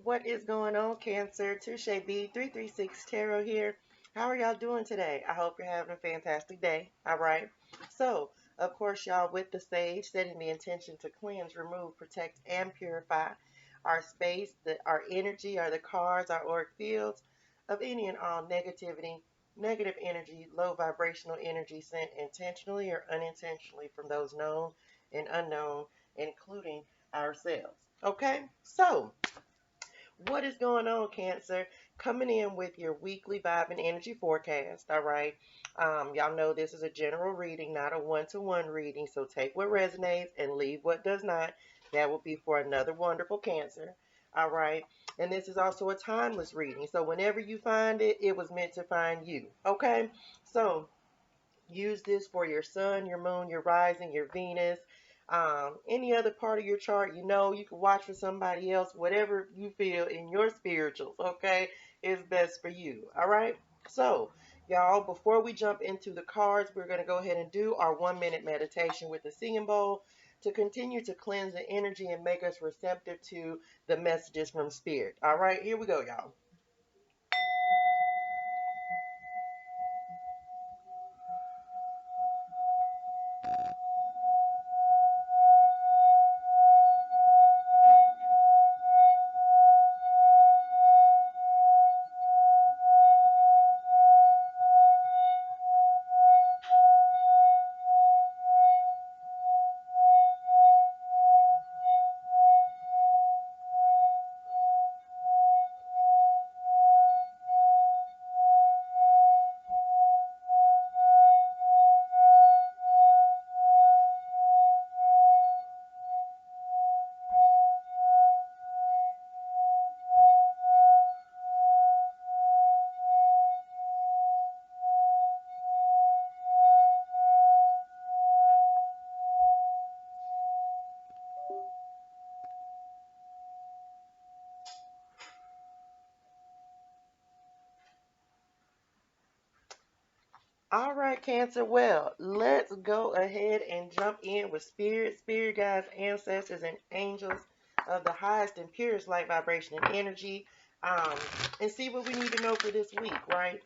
What is going on, Cancer? ToShae B336 Tarot here. How are y'all doing today? I hope you're having a fantastic day. All right. So, of course, y'all, with the sage, setting the intention to cleanse, remove, protect, and purify our space, our energy, or the cards, our auric fields of any and all negativity, negative energy, low vibrational energy sent intentionally or unintentionally from those known and unknown, including ourselves. Okay? So, what is going on, Cancer? Coming in with your weekly vibe and energy forecast. All right. Y'all know this is a general reading, not a one-to-one reading. So take what resonates and leave what does not. That will be for another wonderful Cancer. All right. And this is also a timeless reading. So whenever you find it, it was meant to find you. Okay. So use this for your sun, your moon, your rising, your Venus, any other part of your chart. You can watch for somebody else, whatever you feel in your spirituals, okay, is best for you. All right. So, y'all, before we jump into the cards, we're going to go ahead and do our 1 minute meditation with the singing bowl to continue to cleanse the energy and make us receptive to the messages from spirit. All right. Here we go, y'all. All right, Cancer. Well, let's go ahead and jump in with spirit guides, ancestors, and angels of the highest and purest light vibration and energy, um, and see what we need to know for this week, right?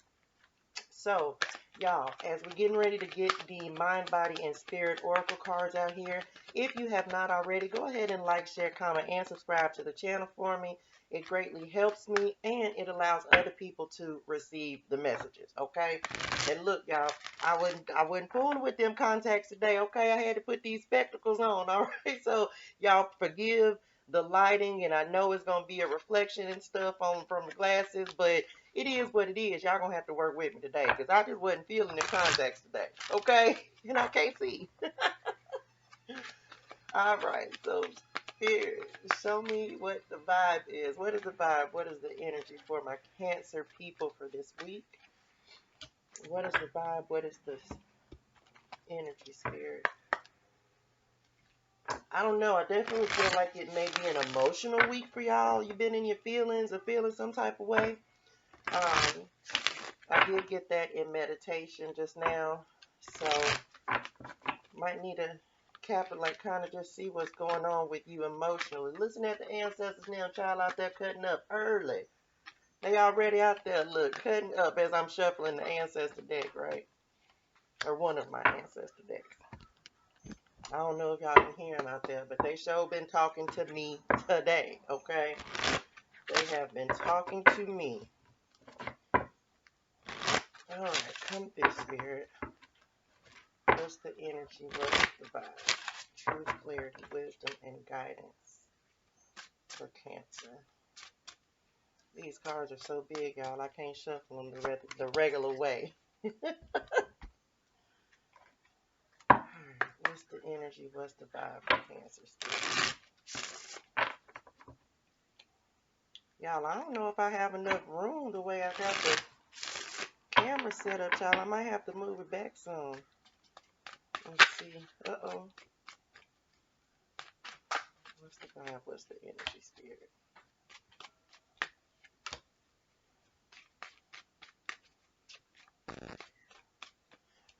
So, y'all, as we're getting ready to get the mind, body, and spirit oracle cards out here, if you have not already, go ahead and like, share, comment, and subscribe to the channel for me. It greatly helps me, and it allows other people to receive the messages, okay? And look, y'all, I wasn't fooling with them contacts today, okay? I had to put these spectacles on, all right? So, y'all, forgive the lighting, and I know it's going to be a reflection and stuff on from the glasses, but it is what it is. Y'all gonna have to work with me today because I just wasn't feeling the contacts today. Okay? And I can't see. All right. So here, show me what the vibe is. What is the vibe? What is the energy for my Cancer people for this week? What is the vibe? What is the energy, spirit? I don't know. I definitely feel like it may be an emotional week for y'all. You've been in your feelings or feeling some type of way. I did get that in meditation just now, so might need to capitulate, kind of just see what's going on with you emotionally. Listen at the ancestors now, child, out there cutting up early. They already out there, look, cutting up as I'm shuffling the ancestor deck, right? Or one of my ancestor decks. I don't know if y'all can hear them out there, but they sure been talking to me today, okay? They have been talking to me. All right, come through, spirit. What's the energy? What's the vibe? Truth, clarity, wisdom, and guidance for Cancer. These cards are so big, y'all. I can't shuffle them the regular way. Alright, what's the energy? What's the vibe for Cancer still? Y'all, I don't know if I have enough room the way I got the camera set up, y'all. I might have to move it back soon. Let's see. Uh-oh. What's the vibe? What's the energy, spirit?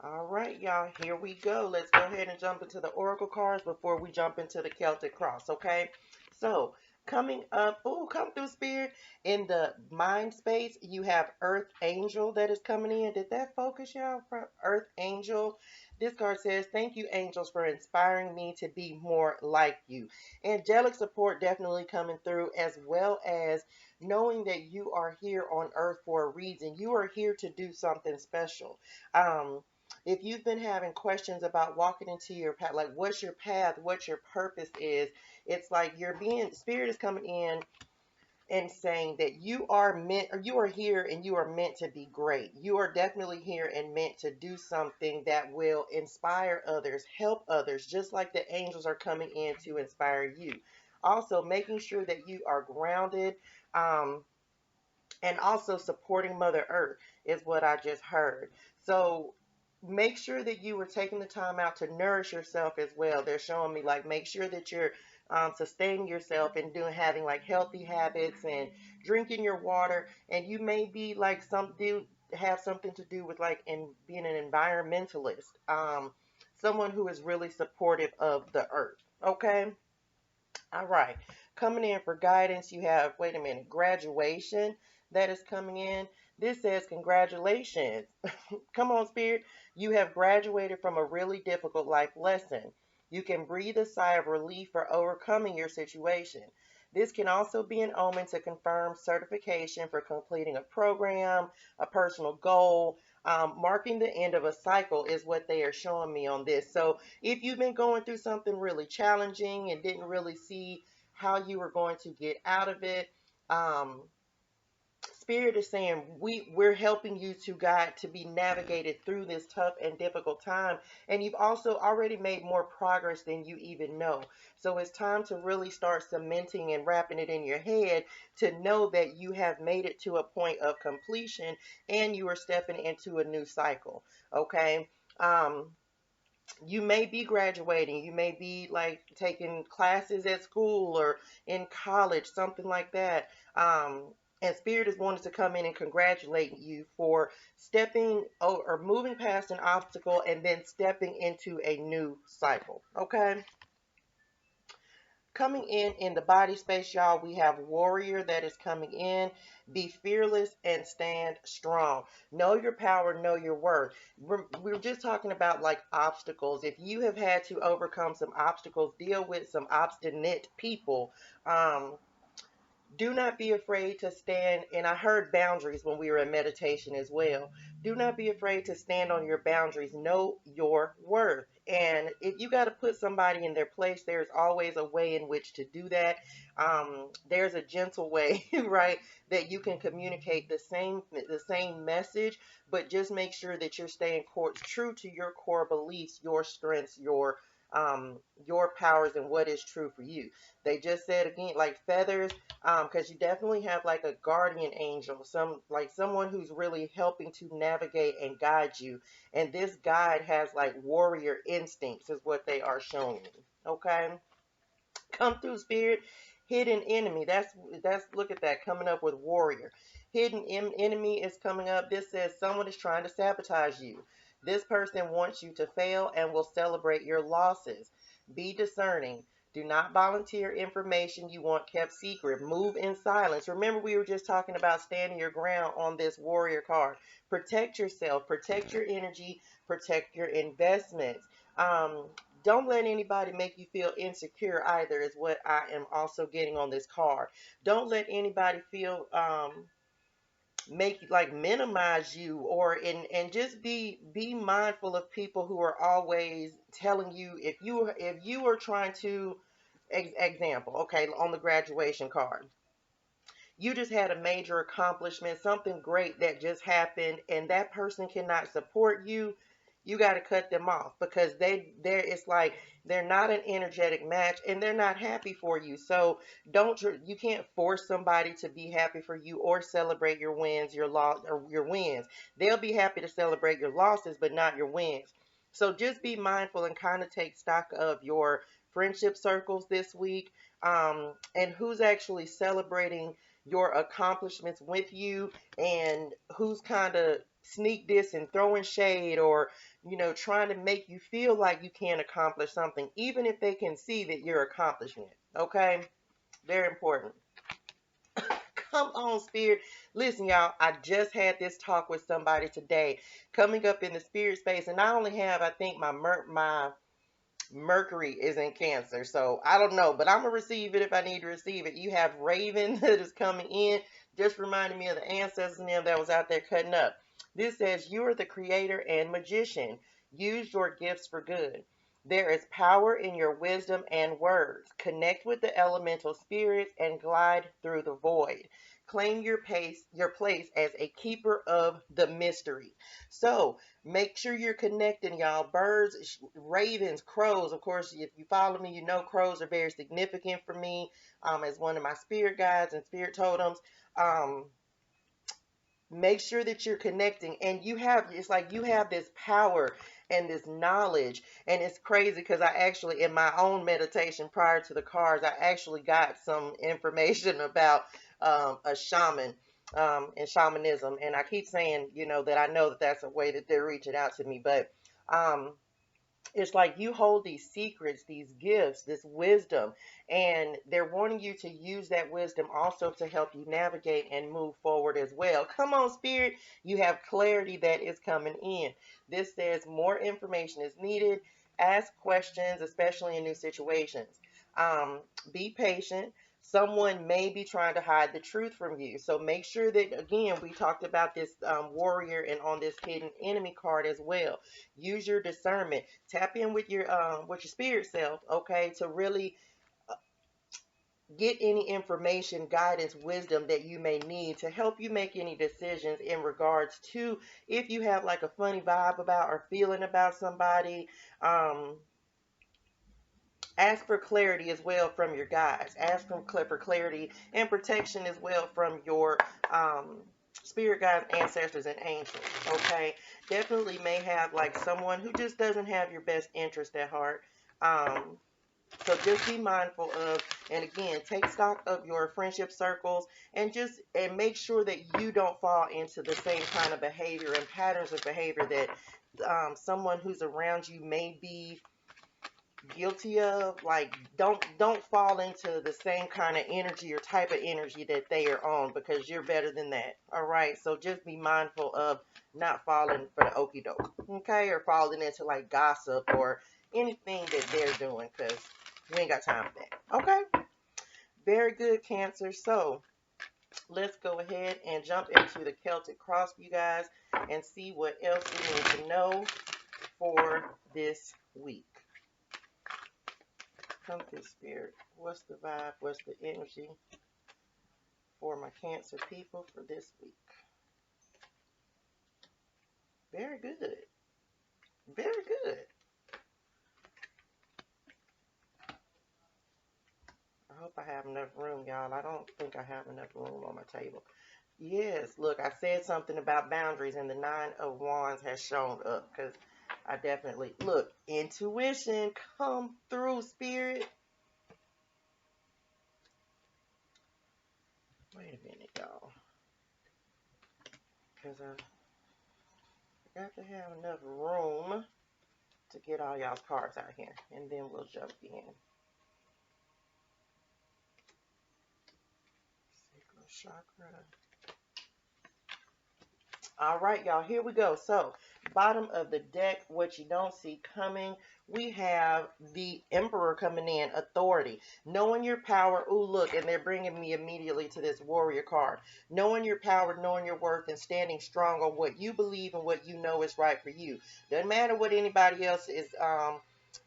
All right, y'all, here we go. Let's go ahead and jump into the oracle cards before we jump into the Celtic cross, okay? So, Coming up, oh, come through, Spirit. In the mind space, you have Earth Angel that is coming in. Did that focus, y'all? From Earth Angel. This card says, thank you, angels, for inspiring me to be more like you. Angelic support definitely coming through, as well as knowing that you are here on Earth for a reason. You are here to do something special. If you've been having questions about walking into your path, like what's your path, what your purpose is, it's like you're being, spirit is coming in and saying that you are meant, or you are here and you are meant to be great. You are definitely here and meant to do something that will inspire others, help others, just like the angels are coming in to inspire you. Also, making sure that you are grounded, um, and also supporting Mother Earth is what I just heard. So make sure that you were taking the time out to nourish yourself as well. They're showing me like make sure that you're sustaining yourself and doing having like healthy habits and drinking your water. And you may be like some do have something to do with like in being an environmentalist, someone who is really supportive of the earth. Okay. All right. Coming in for guidance, you have, wait a minute, graduation that is coming in. This says, congratulations. Come on, Spirit. You have graduated from a really difficult life lesson. You can breathe a sigh of relief for overcoming your situation. This can also be an omen to confirm certification for completing a program, a personal goal. Marking the end of a cycle is what they are showing me on this. So if you've been going through something really challenging and didn't really see how you were going to get out of it, um, Spirit is saying we're helping you to guide to be navigated through this tough and difficult time. And you've also already made more progress than you even know. So it's time to really start cementing and wrapping it in your head to know that you have made it to a point of completion and you are stepping into a new cycle. Okay. Um, you may be graduating, you may be like taking classes at school or in college, something like that. And spirit is wanting to come in and congratulate you for stepping or moving past an obstacle and then stepping into a new cycle. Okay. Coming in the body space, y'all, we have warrior that is coming in. Be fearless and stand strong. Know your power, know your worth. We're just talking about like obstacles. If you have had to overcome some obstacles, deal with some obstinate people, do not be afraid to stand. And I heard boundaries when we were in meditation as well. Do not be afraid to stand on your boundaries. Know your worth. And if you got to put somebody in their place, there's always a way in which to do that. There's a gentle way, right, that you can communicate the same message, but just make sure that you're staying true to your core beliefs, your strengths, your powers, and what is true for you. They just said again, like feathers, because you definitely have like a guardian angel, someone who's really helping to navigate and guide you. And this guide has like warrior instincts, is what they are showing me. Okay, come through, spirit. Hidden enemy. That's look at that coming up with warrior. Enemy is coming up. This says someone is trying to sabotage you. This person wants you to fail and will celebrate your losses. Be discerning. Do not volunteer information you want kept secret. Move in silence. Remember, we were just talking about standing your ground on this warrior card. Protect yourself, protect your energy, protect your investments. Um, don't let anybody make you feel insecure either, is what I am also getting on this card. Don't let anybody feel make like minimize you, or and just be mindful of people who are always telling you, if you are trying to example, okay, on the graduation card, you just had a major accomplishment, something great that just happened, and that person cannot support you. You got to cut them off, because it's like they're not an energetic match and they're not happy for you. So you can't force somebody to be happy for you or celebrate your wins, your loss, or your wins. They'll be happy to celebrate your losses, but not your wins. So just be mindful and kind of take stock of your friendship circles this week, and who's actually celebrating your accomplishments with you, and who's kind of sneak this and throwing shade, or trying to make you feel like you can't accomplish something, even if they can see that you're accomplishing it. Okay. Very important. Come on, Spirit. Listen, y'all, I just had this talk with somebody today coming up in the spirit space, and I only have, I think, my Mercury is in Cancer. So I don't know, but I'm going to receive it if I need to receive it. You have Raven that is coming in. Just reminding me of the ancestors and them that was out there cutting up. This says, you are the creator and magician. Use your gifts for good. There is power in your wisdom and words. Connect with the elemental spirits and glide through the void. Claim your place as a keeper of the mystery. So make sure you're connecting, y'all. Birds, ravens, crows. Of course, if you follow me, you know crows are very significant for me as one of my spirit guides and spirit totems. Um, Make sure that you're connecting, and it's like you have this power and this knowledge. And it's crazy because I actually, in my own meditation prior to the cards, I actually got some information about a shaman and shamanism. And I keep saying, that I know that that's a way that they're reaching out to me, but um, it's like you hold these secrets, these gifts, this wisdom, and they're wanting you to use that wisdom also to help you navigate and move forward as well. Come on, Spirit. You have clarity that is coming in. This says more information is needed. Ask questions, especially in new situations. Be patient. Someone may be trying to hide the truth from you. So make sure that, again, we talked about this warrior and on this hidden enemy card as well. Use your discernment. Tap in with your spirit self, okay, to really get any information, guidance, wisdom that you may need to help you make any decisions in regards to if you have like a funny vibe about or feeling about somebody. Ask for clarity as well from your guides. Ask for clarity and protection as well from your spirit guides, ancestors, and angels. Okay, definitely may have like someone who just doesn't have your best interest at heart. So just be mindful of, and again, take stock of your friendship circles, and make sure that you don't fall into the same kind of behavior and patterns of behavior that someone who's around you may be guilty of. Like, don't fall into the same kind of energy or type of energy that they are on, because you're better than that. All right, so just be mindful of not falling for the okie doke, okay, or falling into like gossip or anything that they're doing, because we ain't got time for that. Okay, very good, Cancer. So let's go ahead and jump into the Celtic cross, you guys, and see what else we need to know for this week. Come through, Spirit. What's the vibe? What's the energy for my Cancer people for this week? Very good. Very good. I hope I have enough room, y'all. I don't think I have enough room on my table. Yes, look, I said something about boundaries, and the 9 of Wands has shown up, because I definitely, look, intuition, come through, Spirit. Wait a minute, y'all, because I got to have enough room to get all y'all's cards out here, and then we'll jump in. Sacral chakra. All right, y'all, here we go. So, bottom of the deck, what you don't see coming, we have the Emperor coming in, authority, knowing your power. Ooh, look, and they're bringing me immediately to this warrior card. Knowing your power, knowing your worth, and standing strong on what you believe and what you know is right for you. Doesn't matter what anybody else is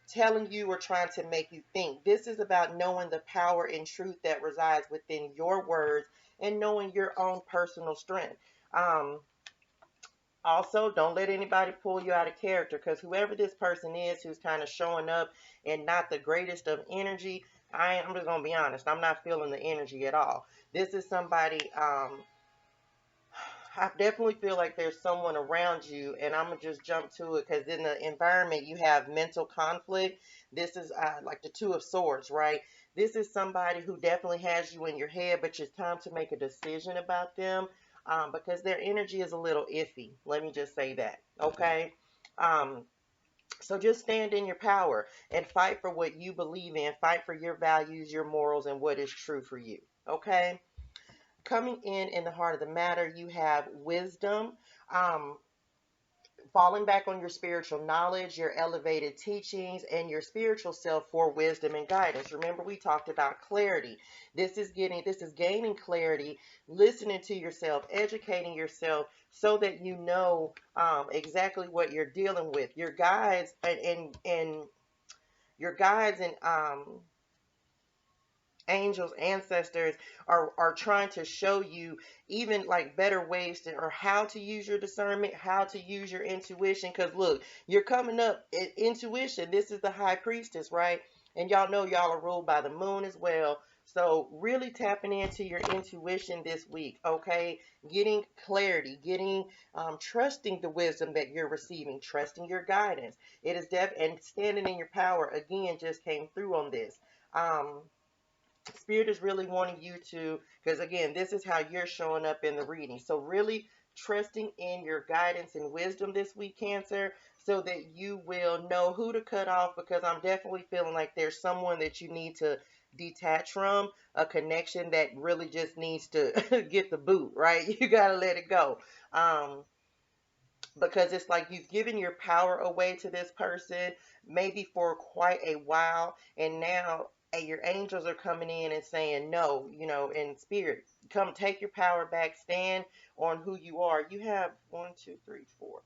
telling you or trying to make you think. This is about knowing the power and truth that resides within your words and knowing your own personal strength. Also, don't let anybody pull you out of character, because whoever this person is who's kind of showing up and not the greatest of energy, I'm just going to be honest, I'm not feeling the energy at all. This is somebody, I definitely feel like there's someone around you, and I'm going to just jump to it, because in the environment you have mental conflict. This is like the 2 of Swords, right? This is somebody who definitely has you in your head, but it's time to make a decision about them. Because their energy is a little iffy. Let me just say that, okay? So just stand in your power and fight for what you believe in. Fight for your values, your morals, and what is true for you. Okay? Coming in the heart of the matter, you have wisdom. Um, Falling back on your spiritual knowledge, your elevated teachings, and your spiritual self for wisdom and guidance. Remember, we talked about clarity. This is gaining clarity, listening to yourself, educating yourself so that you know exactly what you're dealing with. Your guides and your guides and angels, ancestors are trying to show you even like better ways to, or how to use your discernment, how to use your intuition. Because look, you're coming up intuition. This is the high priestess, right? And y'all know y'all are ruled by the moon as well. So really tapping into your intuition this week, okay? Getting clarity, getting trusting the wisdom that you're receiving, trusting your guidance. It is and standing in your power again just came through on this. Um, Spirit is really wanting you to, because again, this is how you're showing up in the reading. So really trusting in your guidance and wisdom this week, Cancer, so that you will know who to cut off, because I'm definitely feeling like there's someone that you need to detach from, a connection that really just needs to get the boot, right? You got to let it go. Because it's like you've given your power away to this person maybe for quite a while, and now your angels are coming in and saying no, in spirit, come take your power back, stand on who you are. You have one, two, three, four.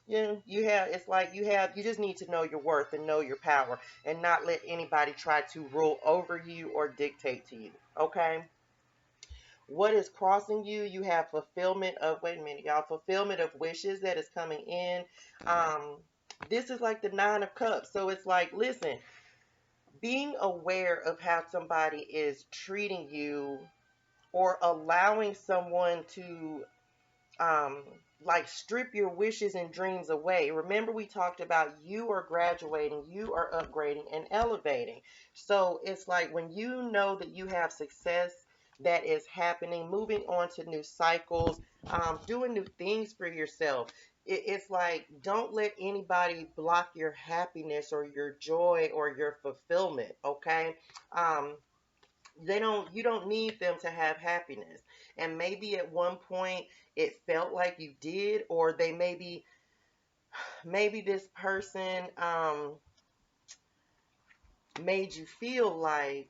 You have, it's like you just need to know your worth and know your power and not let anybody try to rule over you or dictate to you. Okay? What is crossing you? You have fulfillment of, wait a minute, y'all, fulfillment of wishes that is coming in. Um, this is like the Nine of Cups. So it's like, listen, being aware of how somebody is treating you or allowing someone to um, like strip your wishes and dreams away. Remember, we talked about you are graduating, you are upgrading and elevating. So it's like when you know that you have success that is happening, moving on to new cycles, doing new things for yourself. It's like, don't let anybody block your happiness or your joy or your fulfillment. Okay. Um, you don't need them to have happiness, and maybe at one point it felt like you did, or they maybe this person made you feel like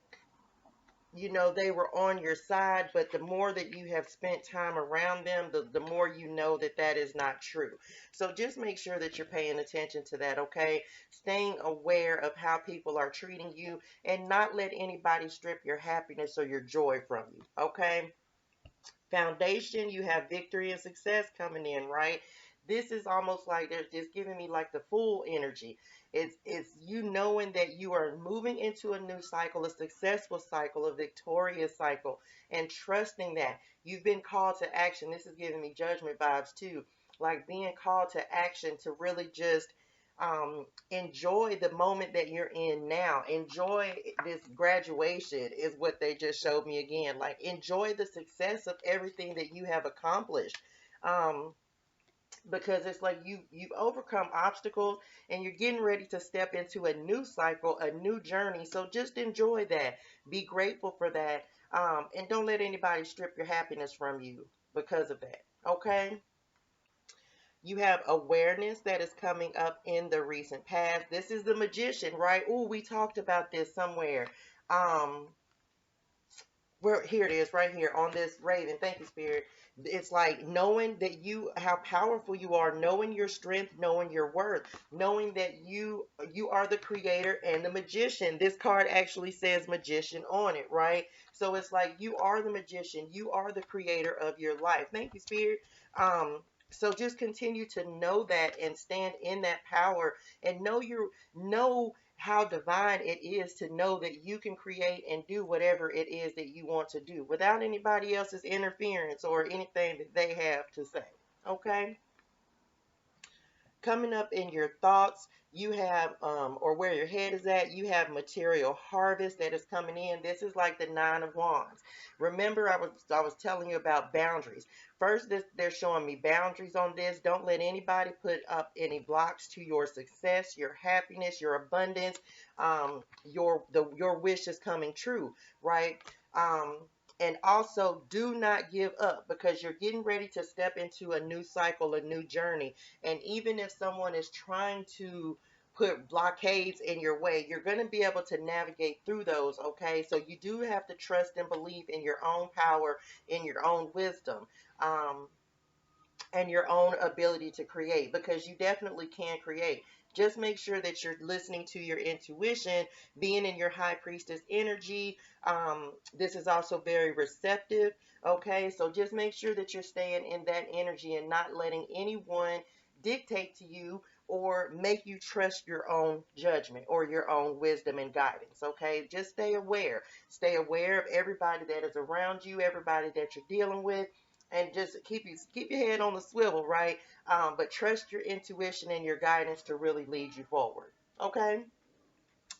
they were on your side, but the more that you have spent time around them, the more you know that that is not true. So just make sure that you're paying attention to that, okay? Staying aware of how people are treating you, and not let anybody strip your happiness or your joy from you, okay? Foundation, you have victory and success coming in, right? This is almost like they're just giving me like the full energy. It's you knowing that you are moving into a new cycle, a successful cycle, a victorious cycle, and trusting that you've been called to action. This is giving me judgment vibes too, like being called to action to really just enjoy the moment that you're in now. Enjoy this graduation is what they just showed me again. Like, enjoy the success of everything that you have accomplished. Um, because it's like you've overcome obstacles and you're getting ready to step into a new cycle, a new journey. So just enjoy that. Be grateful for that. And don't let anybody strip your happiness from you because of that. Okay? You have awareness that is coming up in the recent past. This is the Magician, right? Oh, we talked about this somewhere. Um, where here it is, right here on this Raven. Thank you, Spirit. It's like knowing that how powerful you are, knowing your strength, knowing your worth, knowing that you are the creator and the magician. This card actually says magician on it, right? So it's like you are the magician, you are the creator of your life. Thank you, Spirit. Um, so just continue to know that and stand in that power, and know how divine it is to know that you can create and do whatever it is that you want to do without anybody else's interference or anything that they have to say. Okay? Coming up in your thoughts, you have, or where your head is at, you have material harvest that is coming in. This is like the Nine of Wands. Remember, I was telling you about boundaries. First, they're showing me boundaries on this. Don't let anybody put up any blocks to your success, your happiness, your abundance, your wish is coming true, right? Um, and also, do not give up, because you're getting ready to step into a new cycle, a new journey. And even if someone is trying to put blockades in your way, you're going to be able to navigate through those, okay? So you do have to trust and believe in your own power, in your own wisdom. And your own ability to create, because you definitely can create. Just make sure that you're listening to your intuition, being in your high priestess energy. This is also very receptive. Okay, so just make sure that you're staying in that energy and not letting anyone dictate to you or make you trust your own judgment or your own wisdom and guidance. Okay, just stay aware. Stay aware of everybody that is around you, everybody that you're dealing with, and just keep your head on the swivel, right? But trust your intuition and your guidance to really lead you forward. Okay?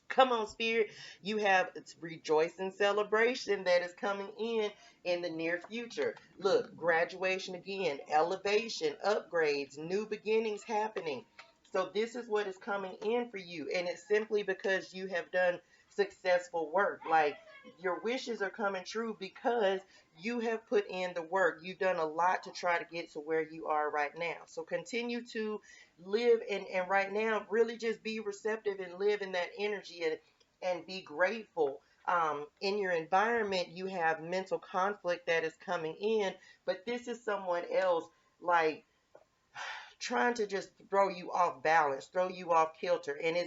Come on, Spirit. You have rejoice and celebration that is coming in the near future. Look, graduation again, elevation, upgrades, new beginnings happening. So this is what is coming in for you. And it's simply because you have done successful work. Like, your wishes are coming true because you have put in the work. You've done a lot to try to get to where you are right now. So continue to live, and right now really just be receptive and live in that energy, and be grateful. In your environment, you have mental conflict that is coming in, but this is someone else, like, trying to just throw you off balance, throw you off kilter. And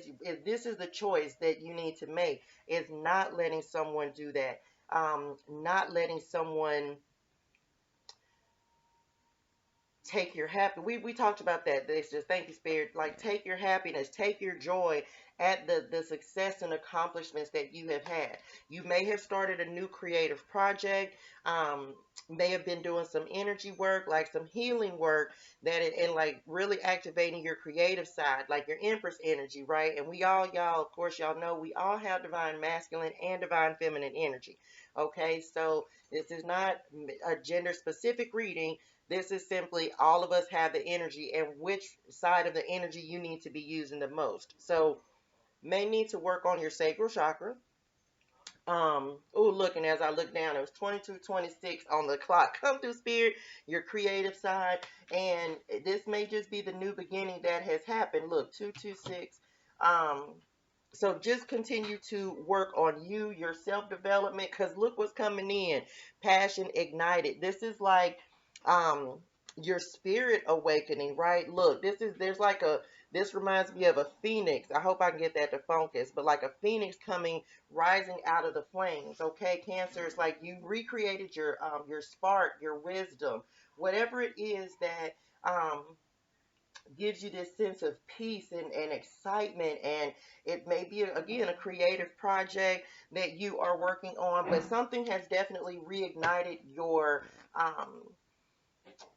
this is the choice that you need to make, is not letting someone do that. Not letting someone take your happy. We talked about that. It's just, thank you, Spirit. Like, take your happiness, take your joy at the success and accomplishments that you have had. You may have started a new creative project, may have been doing some energy work, like some healing work, and like really activating your creative side, like your Empress energy, right? And y'all, of course, y'all know we all have divine masculine and divine feminine energy. Okay, so this is not a gender specific reading. This is simply, all of us have the energy, and which side of the energy you need to be using the most. So, may need to work on your sacral chakra. Oh, look, and as I look down, it was 22:26 on the clock. Come through, Spirit, your creative side. And this may just be the new beginning that has happened. Look, 226. So just continue to work on you, your self-development, because look what's coming in. Passion ignited. This is like your spirit awakening, right? Look, this reminds me of a phoenix. I hope I can get that to focus, but like a phoenix coming, rising out of the flames. Okay, Cancer, it's like you recreated your spark, your wisdom, whatever it is that gives you this sense of peace and excitement. And it may be, again, a creative project that you are working on, but something has definitely reignited your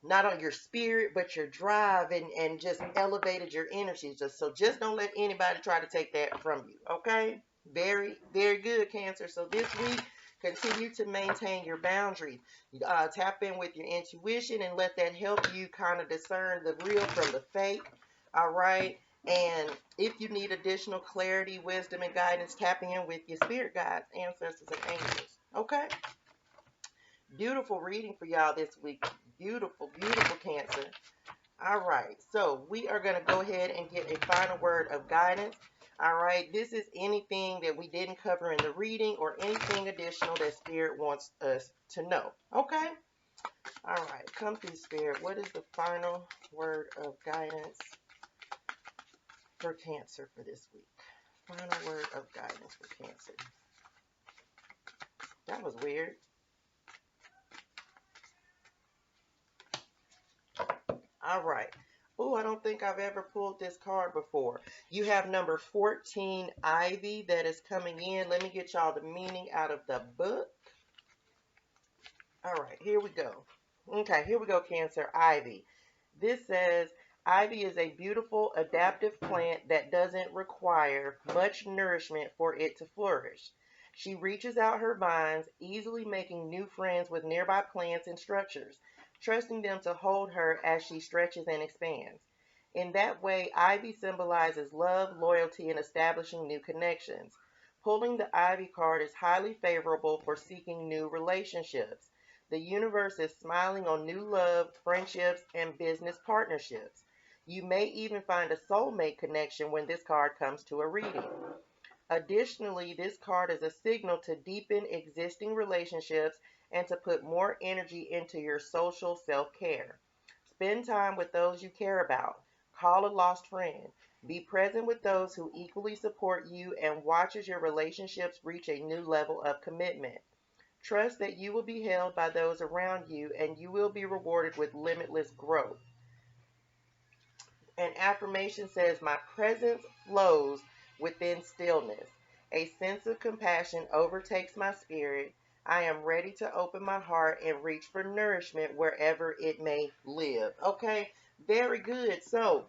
not on your spirit, but your drive, and just elevated your energy. Just don't let anybody try to take that from you. Okay? Very, very good, Cancer. So this week, continue to maintain your boundaries. Tap in with your intuition and let that help you kind of discern the real from the fake. All right? And if you need additional clarity, wisdom, and guidance, tap in with your spirit guides, ancestors, and angels. Okay? Beautiful reading for y'all this week. Beautiful, beautiful, Cancer. All right, so we are going to go ahead and get a final word of guidance. All right, this is anything that we didn't cover in the reading or anything additional that Spirit wants us to know. Okay? All right, come through, Spirit. What is the final word of guidance for Cancer for this week? Final word of guidance for Cancer. That was weird. All right. Oh, I don't think I've ever pulled this card before. You have number 14, Ivy, that is coming in. Let me get y'all the meaning out of the book. All right, here we go. Okay, here we go, Cancer. Ivy. This says, Ivy is a beautiful, adaptive plant that doesn't require much nourishment for it to flourish. She reaches out her vines, easily making new friends with nearby plants and structures, trusting them to hold her as she stretches and expands. In that way, ivy symbolizes love, loyalty, and establishing new connections. Pulling the ivy card is highly favorable for seeking new relationships. The universe is smiling on new love, friendships, and business partnerships. You may even find a soulmate connection when this card comes to a reading. Additionally, this card is a signal to deepen existing relationships and to put more energy into your social self-care. Spend time with those you care about. Call a lost friend. Be present with those who equally support you and watch as your relationships reach a new level of commitment. Trust that you will be held by those around you and you will be rewarded with limitless growth. An affirmation says, "My presence flows within stillness. A sense of compassion overtakes my spirit. I am ready to open my heart and reach for nourishment wherever it may live." Okay, very good. So,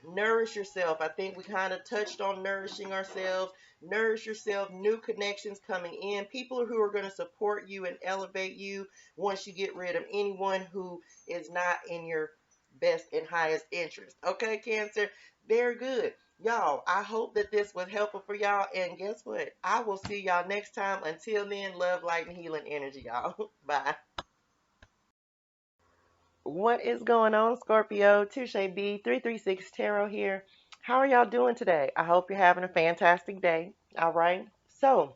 nourish yourself. I think we kind of touched on nourishing ourselves. Nourish yourself, new connections coming in, people who are going to support you and elevate you once you get rid of anyone who is not in your best and highest interest. Okay, Cancer? Very good. Y'all, I hope that this was helpful for y'all. And guess what? I will see y'all next time. Until then, love, light, and healing energy, y'all. Bye. What is going on, Scorpio? ToShae B 336 Tarot here. How are y'all doing today? I hope you're having a fantastic day. All right. So,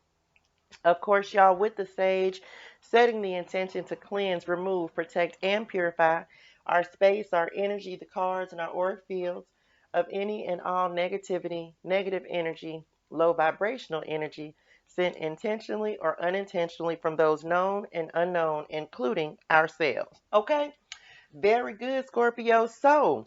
of course, y'all, with the sage, setting the intention to cleanse, remove, protect, and purify our space, our energy, the cards, and our auric fields of any and all negativity, negative energy, low vibrational energy sent intentionally or unintentionally from those known and unknown, including ourselves. Okay? Very good, Scorpio. So,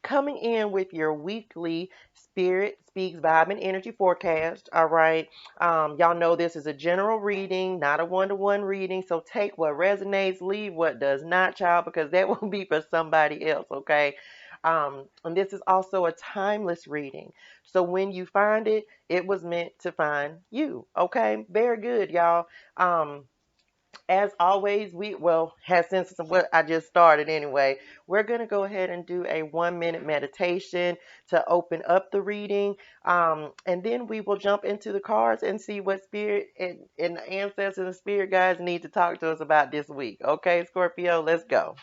coming in with your weekly Spirit Speaks Vibe and Energy forecast. All right. Y'all know this is a general reading, not a one-to-one reading. So take what resonates, leave what does not, child, because that will be for somebody else. Okay. And this is also a timeless reading. So when you find it, it was meant to find you. Okay. Very good, y'all. As always, since what I just started anyway, we're going to go ahead and do a 1 minute meditation to open up the reading. And then we will jump into the cards and see what spirit and the ancestors and spirit guides need to talk to us about this week. Okay, Scorpio, let's go.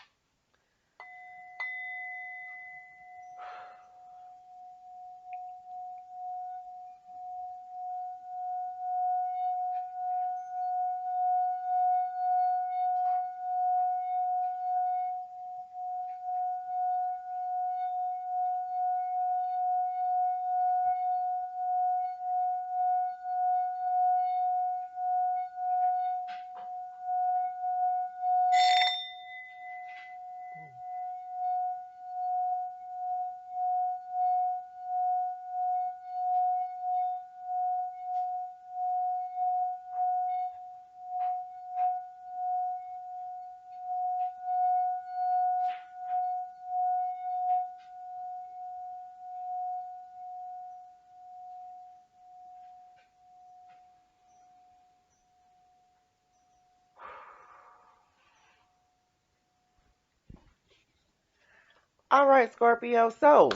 All right, Scorpio. So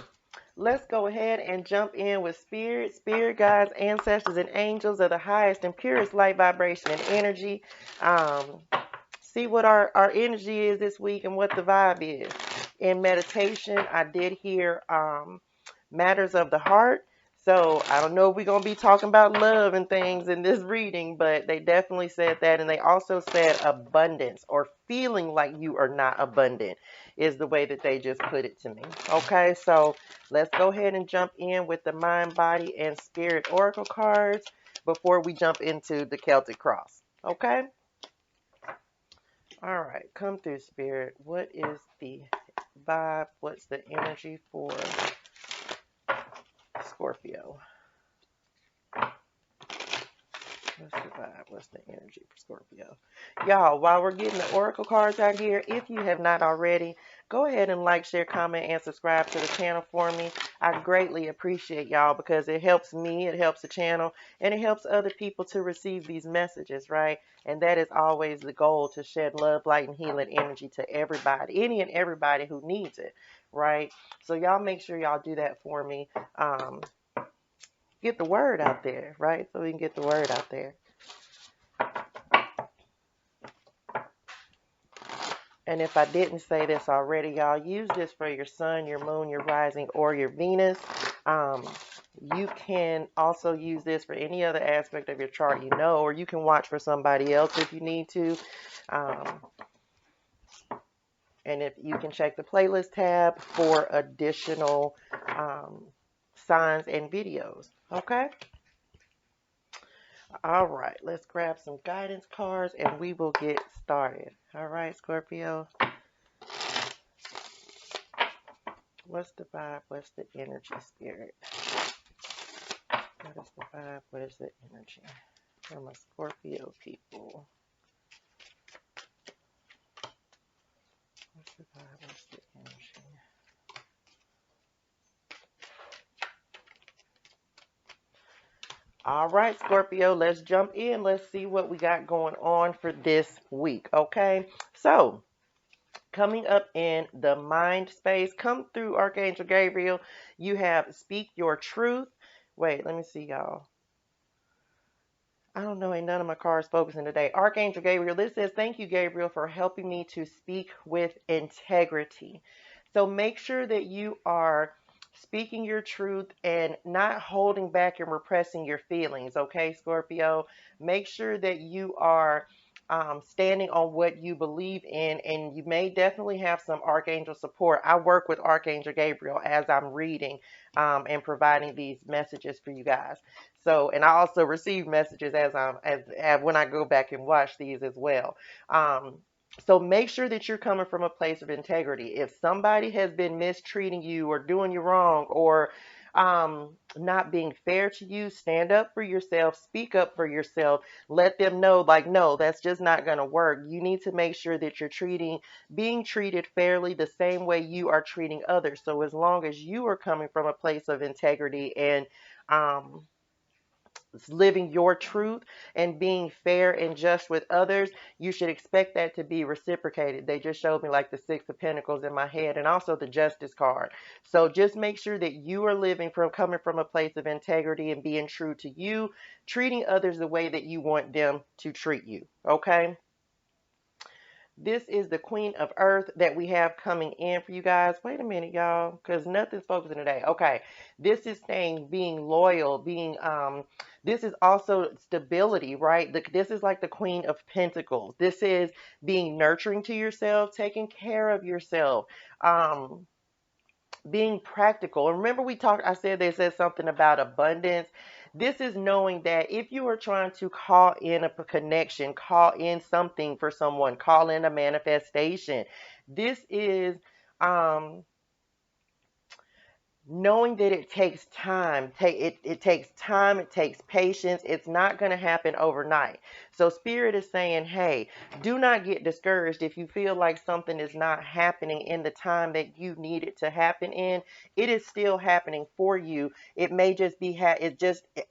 let's go ahead and jump in with spirit guides, ancestors, and angels of the highest and purest light vibration and energy. Um, See what our energy is this week and what the vibe is. In meditation, I did hear matters of the heart. So I don't know if we're going to be talking about love and things in this reading, but they definitely said that. And they also said abundance or feeling like you are not abundant is the way that they just put it to me. Okay, so let's go ahead and jump in with the mind, body, and spirit oracle cards before we jump into the Celtic cross. Okay? All right, come through, Spirit. What is the vibe? What's the energy for Scorpio? What's the vibe? What's the energy for Scorpio? Y'all, while we're getting the oracle cards out here, if you have not already, go ahead and like, share, comment, and subscribe to the channel for me. I greatly appreciate y'all because it helps me, it helps the channel, and it helps other people to receive these messages, right? And that is always the goal, to shed love, light, and healing energy to everybody, any and everybody who needs it, right? So y'all make sure y'all do that for me. Get the word out there, right? So we can get the word out there. And if I didn't say this already, y'all, use this for your sun, your moon, your rising, or your Venus. You can also use this for any other aspect of your chart, or you can watch for somebody else if you need to. And if you can check the playlist tab for additional signs and videos. Okay? All right, let's grab some guidance cards and we will get started. All right, Scorpio. What's the vibe? What's the energy, spirit? What is the vibe? What is the energy for my Scorpio people? What's the vibe? What's the energy? All right, Scorpio, let's jump in. Let's see what we got going on for this week, okay? So, coming up in the mind space, come through Archangel Gabriel. You have Speak Your Truth. Wait, let me see, y'all. I don't know, ain't none of my cards focusing today. Archangel Gabriel, this says, thank you, Gabriel, for helping me to speak with integrity. So make sure that you are speaking your truth and not holding back and repressing your feelings, okay, Scorpio? Make sure that you are standing on what you believe in, and you may definitely have some archangel support. I work with Archangel Gabriel as I'm reading and providing these messages for you guys. So, and I also receive messages as when I go back and watch these as well. So make sure that you're coming from a place of integrity. If somebody has been mistreating you or doing you wrong or not being fair to you, stand up for yourself, speak up for yourself, let them know, like, no, that's just not going to work. You need to make sure that you're being treated fairly the same way you are treating others. So as long as you are coming from a place of integrity and living your truth and being fair and just with others, you should expect that to be reciprocated. They just showed me like the Six of Pentacles in my head and also the Justice card. So just make sure that you are coming from a place of integrity and being true to you, treating others the way that you want them to treat you. Okay? This is the Queen of Earth that we have coming in for you guys. Wait a minute, y'all, because nothing's focusing today. Okay, this is saying being loyal, this is also stability, right? This is like the Queen of Pentacles. This is being nurturing to yourself, taking care of yourself, being practical. Remember I said they said something about abundance. This is knowing that if you are trying to call in a connection, call in something for someone, call in a manifestation, this is knowing that it takes time. It takes time, it takes patience. It's not going to happen overnight. So Spirit is saying, hey, do not get discouraged if you feel like something is not happening in the time that you need it to happen in. It is still happening for you. It may just be,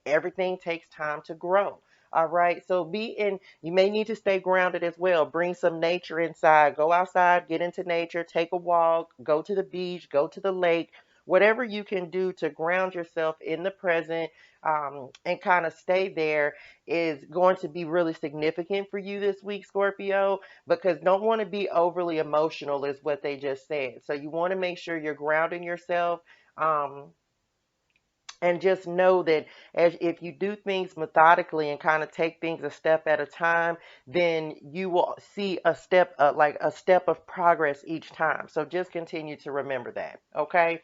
everything takes time to grow. All right. So you may need to stay grounded as well. Bring some nature inside. Go outside, get into nature, take a walk, go to the beach, go to the lake. Whatever you can do to ground yourself in the present and kind of stay there is going to be really significant for you this week, Scorpio, because don't want to be overly emotional is what they just said. So you want to make sure you're grounding yourself. And just know that if you do things methodically and kind of take things a step at a time, then you will see a step, like a step of progress each time. So just continue to remember that. Okay.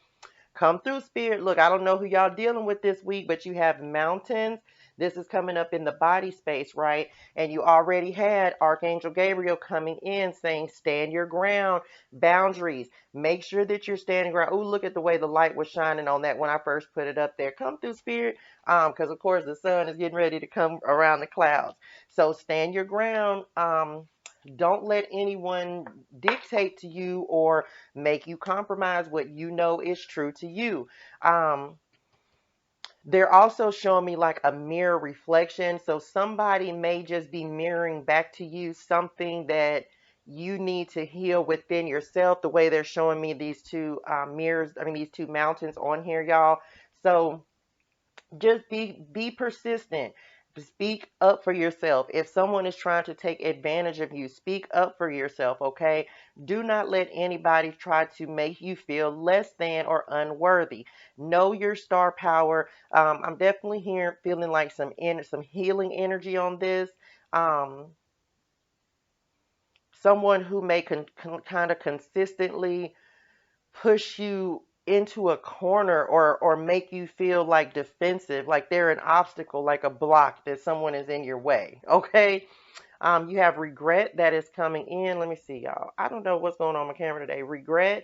Come through, Spirit. Look, I don't know who y'all dealing with this week, but you have mountains. This is coming up in the body space, right? And you already had Archangel Gabriel coming in saying, stand your ground, boundaries. Make sure that you're standing ground. Oh, look at the way the light was shining on that when I first put it up there. Come through, Spirit. Because of course the sun is getting ready to come around the clouds. So stand your ground. Don't let anyone dictate to you or make you compromise what you know is true to you. They're also showing me like a mirror reflection. So somebody may just be mirroring back to you something that you need to heal within yourself, the way they're showing me these two mirrors, these two mountains on here, y'all. So just be persistent. Speak up for yourself. If someone is trying to take advantage of you, speak up for yourself, okay? Do not let anybody try to make you feel less than or unworthy. Know your star power. I'm definitely here feeling like some healing energy on this. Um, Someone who may kind of consistently push you into a corner or make you feel like defensive, like they're an obstacle, like a block that someone is in your way. Okay. You have regret that is coming in. Let me see, y'all. I don't know what's going on my camera today. Regret.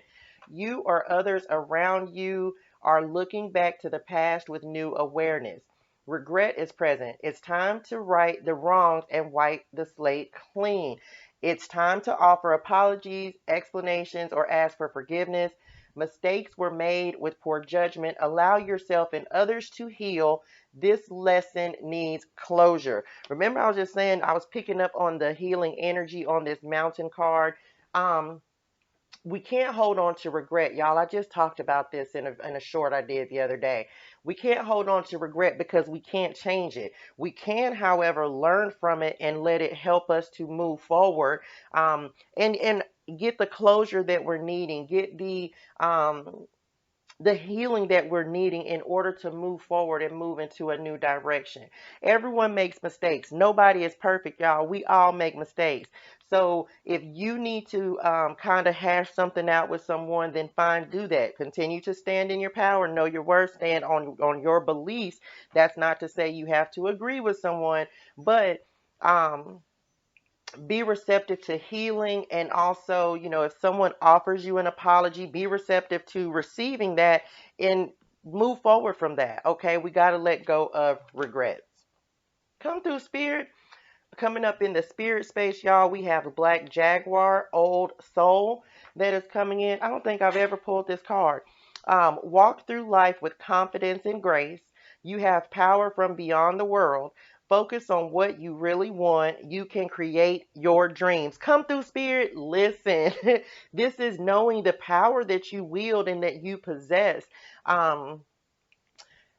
You or others around you are looking back to the past with new awareness. Regret is present. It's time to right the wrongs and wipe the slate clean. It's time to offer apologies, explanations, or ask for forgiveness. Mistakes were made with poor judgment. Allow yourself and others to heal. This lesson needs closure. Remember, I was just saying I was picking up on the healing energy on this mountain card. Um, we can't hold on to regret, y'all. I just talked about this in a short I did the other day. We can't hold on to regret because we can't change it. We can, however, learn from it and let it help us to move forward, and get the closure that we're needing, get the healing that we're needing in order to move forward and move into a new direction. Everyone makes mistakes. Nobody is perfect, y'all. We all make mistakes. So if you need to kind of hash something out with someone, then fine, do that. Continue to stand in your power, know your worth, stand on your beliefs. That's not to say you have to agree with someone, but be receptive to healing. And also, if someone offers you an apology, be receptive to receiving that and move forward from that. Okay, we got to let go of regrets. Come through, Spirit. Coming up in the spirit space, y'all, we have a Black Jaguar, Old Soul, that is coming in. I don't think I've ever pulled this card. Walk through life with confidence and grace. You have power from beyond the world. Focus on what you really want. You can create your dreams. Come through, Spirit. Listen, this is knowing the power that you wield and that you possess.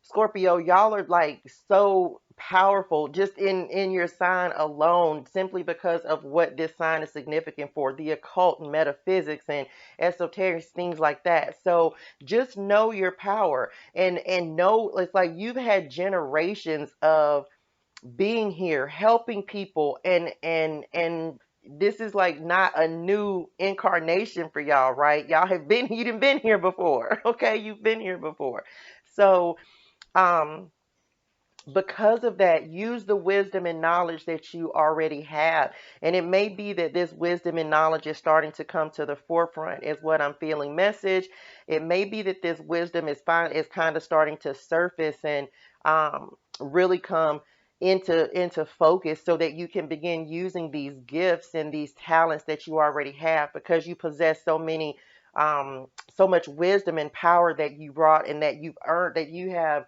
Scorpio, y'all are like so powerful just in your sign alone, simply because of what this sign is significant for, the occult and metaphysics and esoteric things like that. So just know your power and know it's like you've had generations of being here, helping people, and this is like not a new incarnation for y'all, right? Y'all have been, you've been here before. Okay, you've been here before. So um because of that, use the wisdom and knowledge that you already have. And it may be that this wisdom and knowledge is starting to come to the forefront, is what I'm feeling message. It may be that this wisdom is kind of starting to surface and really come into focus, so that you can begin using these gifts and these talents that you already have, because you possess so much wisdom and power that you brought and that you've earned, that you have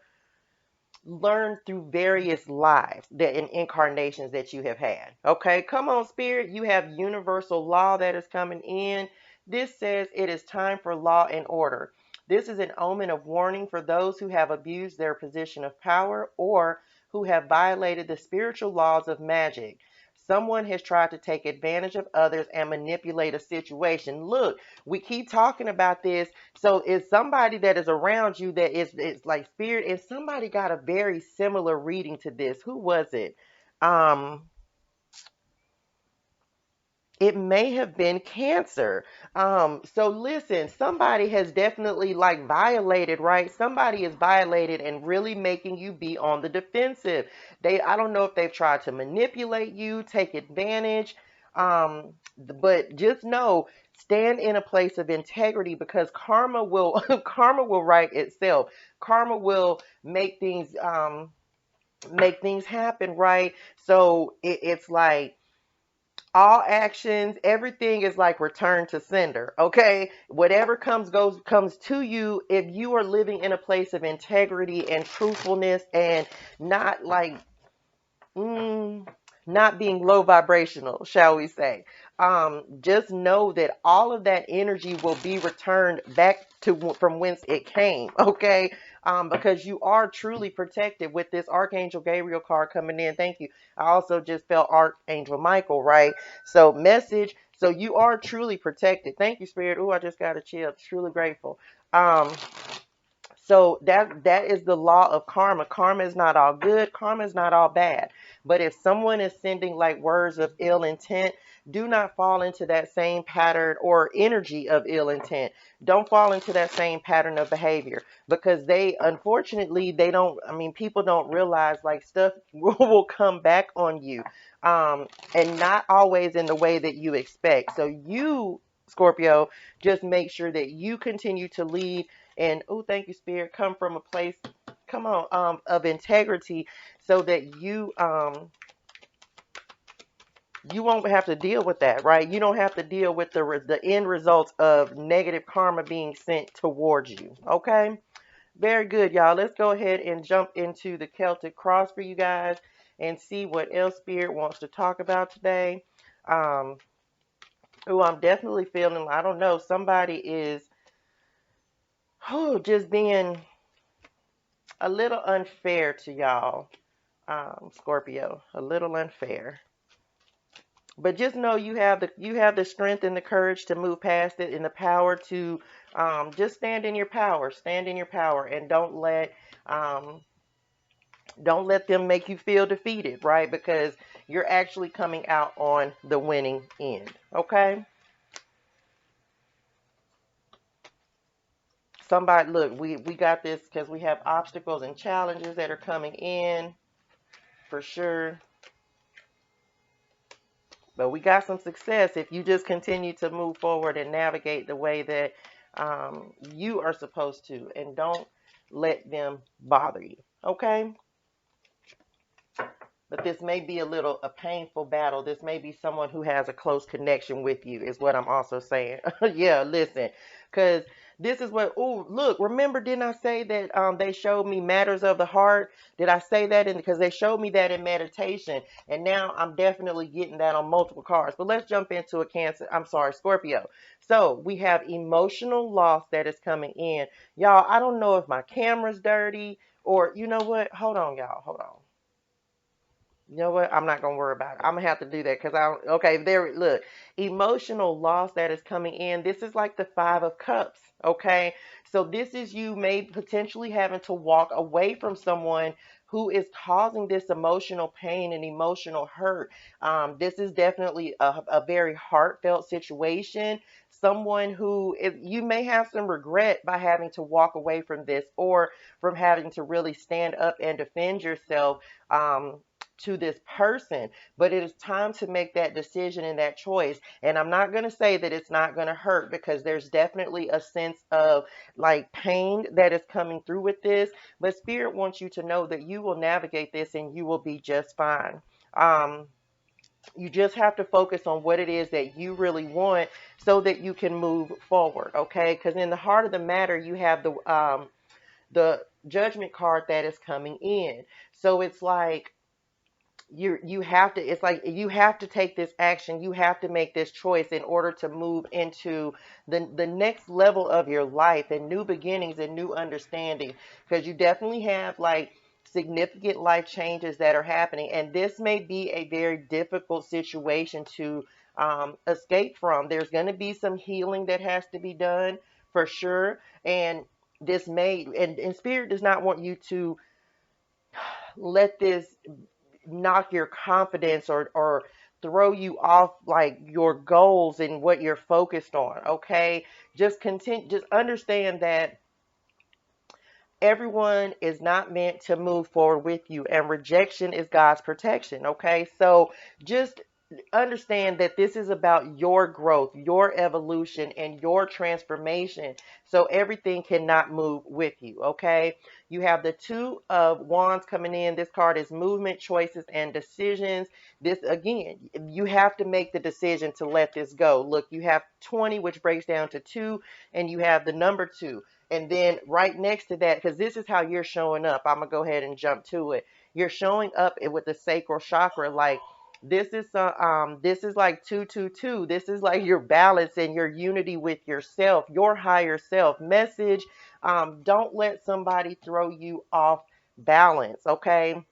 learned through various lives that in incarnations that you have had. Okay, come on, Spirit. You have universal law that is coming in. This says it is time for law and order. This is an omen of warning for those who have abused their position of power or who have violated the spiritual laws of magic. Someone has tried to take advantage of others and manipulate a situation. Look, we keep talking about this. So it's somebody that is around you that is like spirit, and somebody got a very similar reading to this. Who was it? Um, It may have been cancer. So listen, somebody has definitely like violated, right? Somebody is violated and really making you be on the defensive. I don't know if they've tried to manipulate you, take advantage. But just know, stand in a place of integrity because karma will, karma will right itself. Karma will make things happen, right? So it's like, all actions, everything is like return to sender. Okay, whatever comes to you. If you are living in a place of integrity and truthfulness and not like mm, not being low vibrational, shall we say. Just know that all of that energy will be returned back to from whence it came, okay? Because you are truly protected with this Archangel Gabriel card coming in. Thank you. I also just felt Archangel Michael, right? So message. So you are truly protected. Thank you, Spirit. Oh, I just got a chill. Truly grateful. Um, so that is the law of karma. Karma is not all good. Karma is not all bad. But if someone is sending like words of ill intent, do not fall into that same pattern or energy of ill intent. Don't fall into that same pattern of behavior because unfortunately, they don't, I mean, people don't realize like stuff will come back on you. And not always in the way that you expect. So you, Scorpio, just make sure that you continue to lead and oh, thank you, Spirit, come from a place, come on, of integrity, so that you won't have to deal with that, right? You don't have to deal with the end results of negative karma being sent towards you. Okay, very good, y'all. Let's go ahead and jump into the Celtic cross for you guys and see what else Spirit wants to talk about today. Um, oh, I'm definitely feeling. I don't know. Somebody is just being a little unfair to y'all, Scorpio, a little unfair. But just know you have the strength and the courage to move past it and the power to just stand in your power, and um, don't let them make you feel defeated, right? Because you're actually coming out on the winning end. Okay. Somebody, look, we got this because we have obstacles and challenges that are coming in for sure. But we got some success if you just continue to move forward and navigate the way that you are supposed to, and don't let them bother you. Okay? But this may be a painful battle. This may be someone who has a close connection with you, is what I'm also saying. Yeah, listen, because this is what. Oh, look, remember, didn't I say that they showed me matters of the heart? Did I say that? Because they showed me that in meditation, and now I'm definitely getting that on multiple cards. But let's jump into a Cancer. I'm sorry, Scorpio. So we have emotional loss that is coming in, y'all. I don't know if my camera's dirty or you know what. Hold on, y'all. Hold on. You know what? I'm not gonna worry about it. I'm gonna have to do that because I don't. Okay, there. Look, emotional loss that is coming in. This is like the Five of Cups. Okay, so this is you may potentially having to walk away from someone who is causing this emotional pain and emotional hurt. This is definitely a very heartfelt situation. Someone who you may have some regret by having to walk away from this or from having to really stand up and defend yourself. To this person, but it is time to make that decision and that choice. And I'm not going to say that it's not going to hurt because there's definitely a sense of like pain that is coming through with this. But Spirit wants you to know that you will navigate this and you will be just fine. Um, you just have to focus on what it is that you really want so that you can move forward. Okay. Because in the heart of the matter, you have the judgment card that is coming in. So it's like, you have to it's like you have to take this action, you have to make this choice in order to move into the next level of your life and new beginnings and new understanding, because you definitely have like significant life changes that are happening, and this may be a very difficult situation to escape from. There's going to be some healing that has to be done for sure, and and Spirit does not want you to let this knock your confidence or throw you off like your goals and what you're focused on. Okay. Just understand that everyone is not meant to move forward with you, and rejection is God's protection. Okay. So just understand that this is about your growth, your evolution, and your transformation. So everything cannot move with you. Okay. You have the Two of Wands coming in. This card is movement, choices, and decisions. This again, you have to make the decision to let this go. Look, you have 20, which breaks down to 2, and you have the number 2. And then right next to that, because this is how you're showing up, I'm gonna go ahead and jump to it. You're showing up with the sacral chakra, like this is like 222. This is like your balance and your unity with yourself, your higher self. Message: don't let somebody throw you off balance. Okay.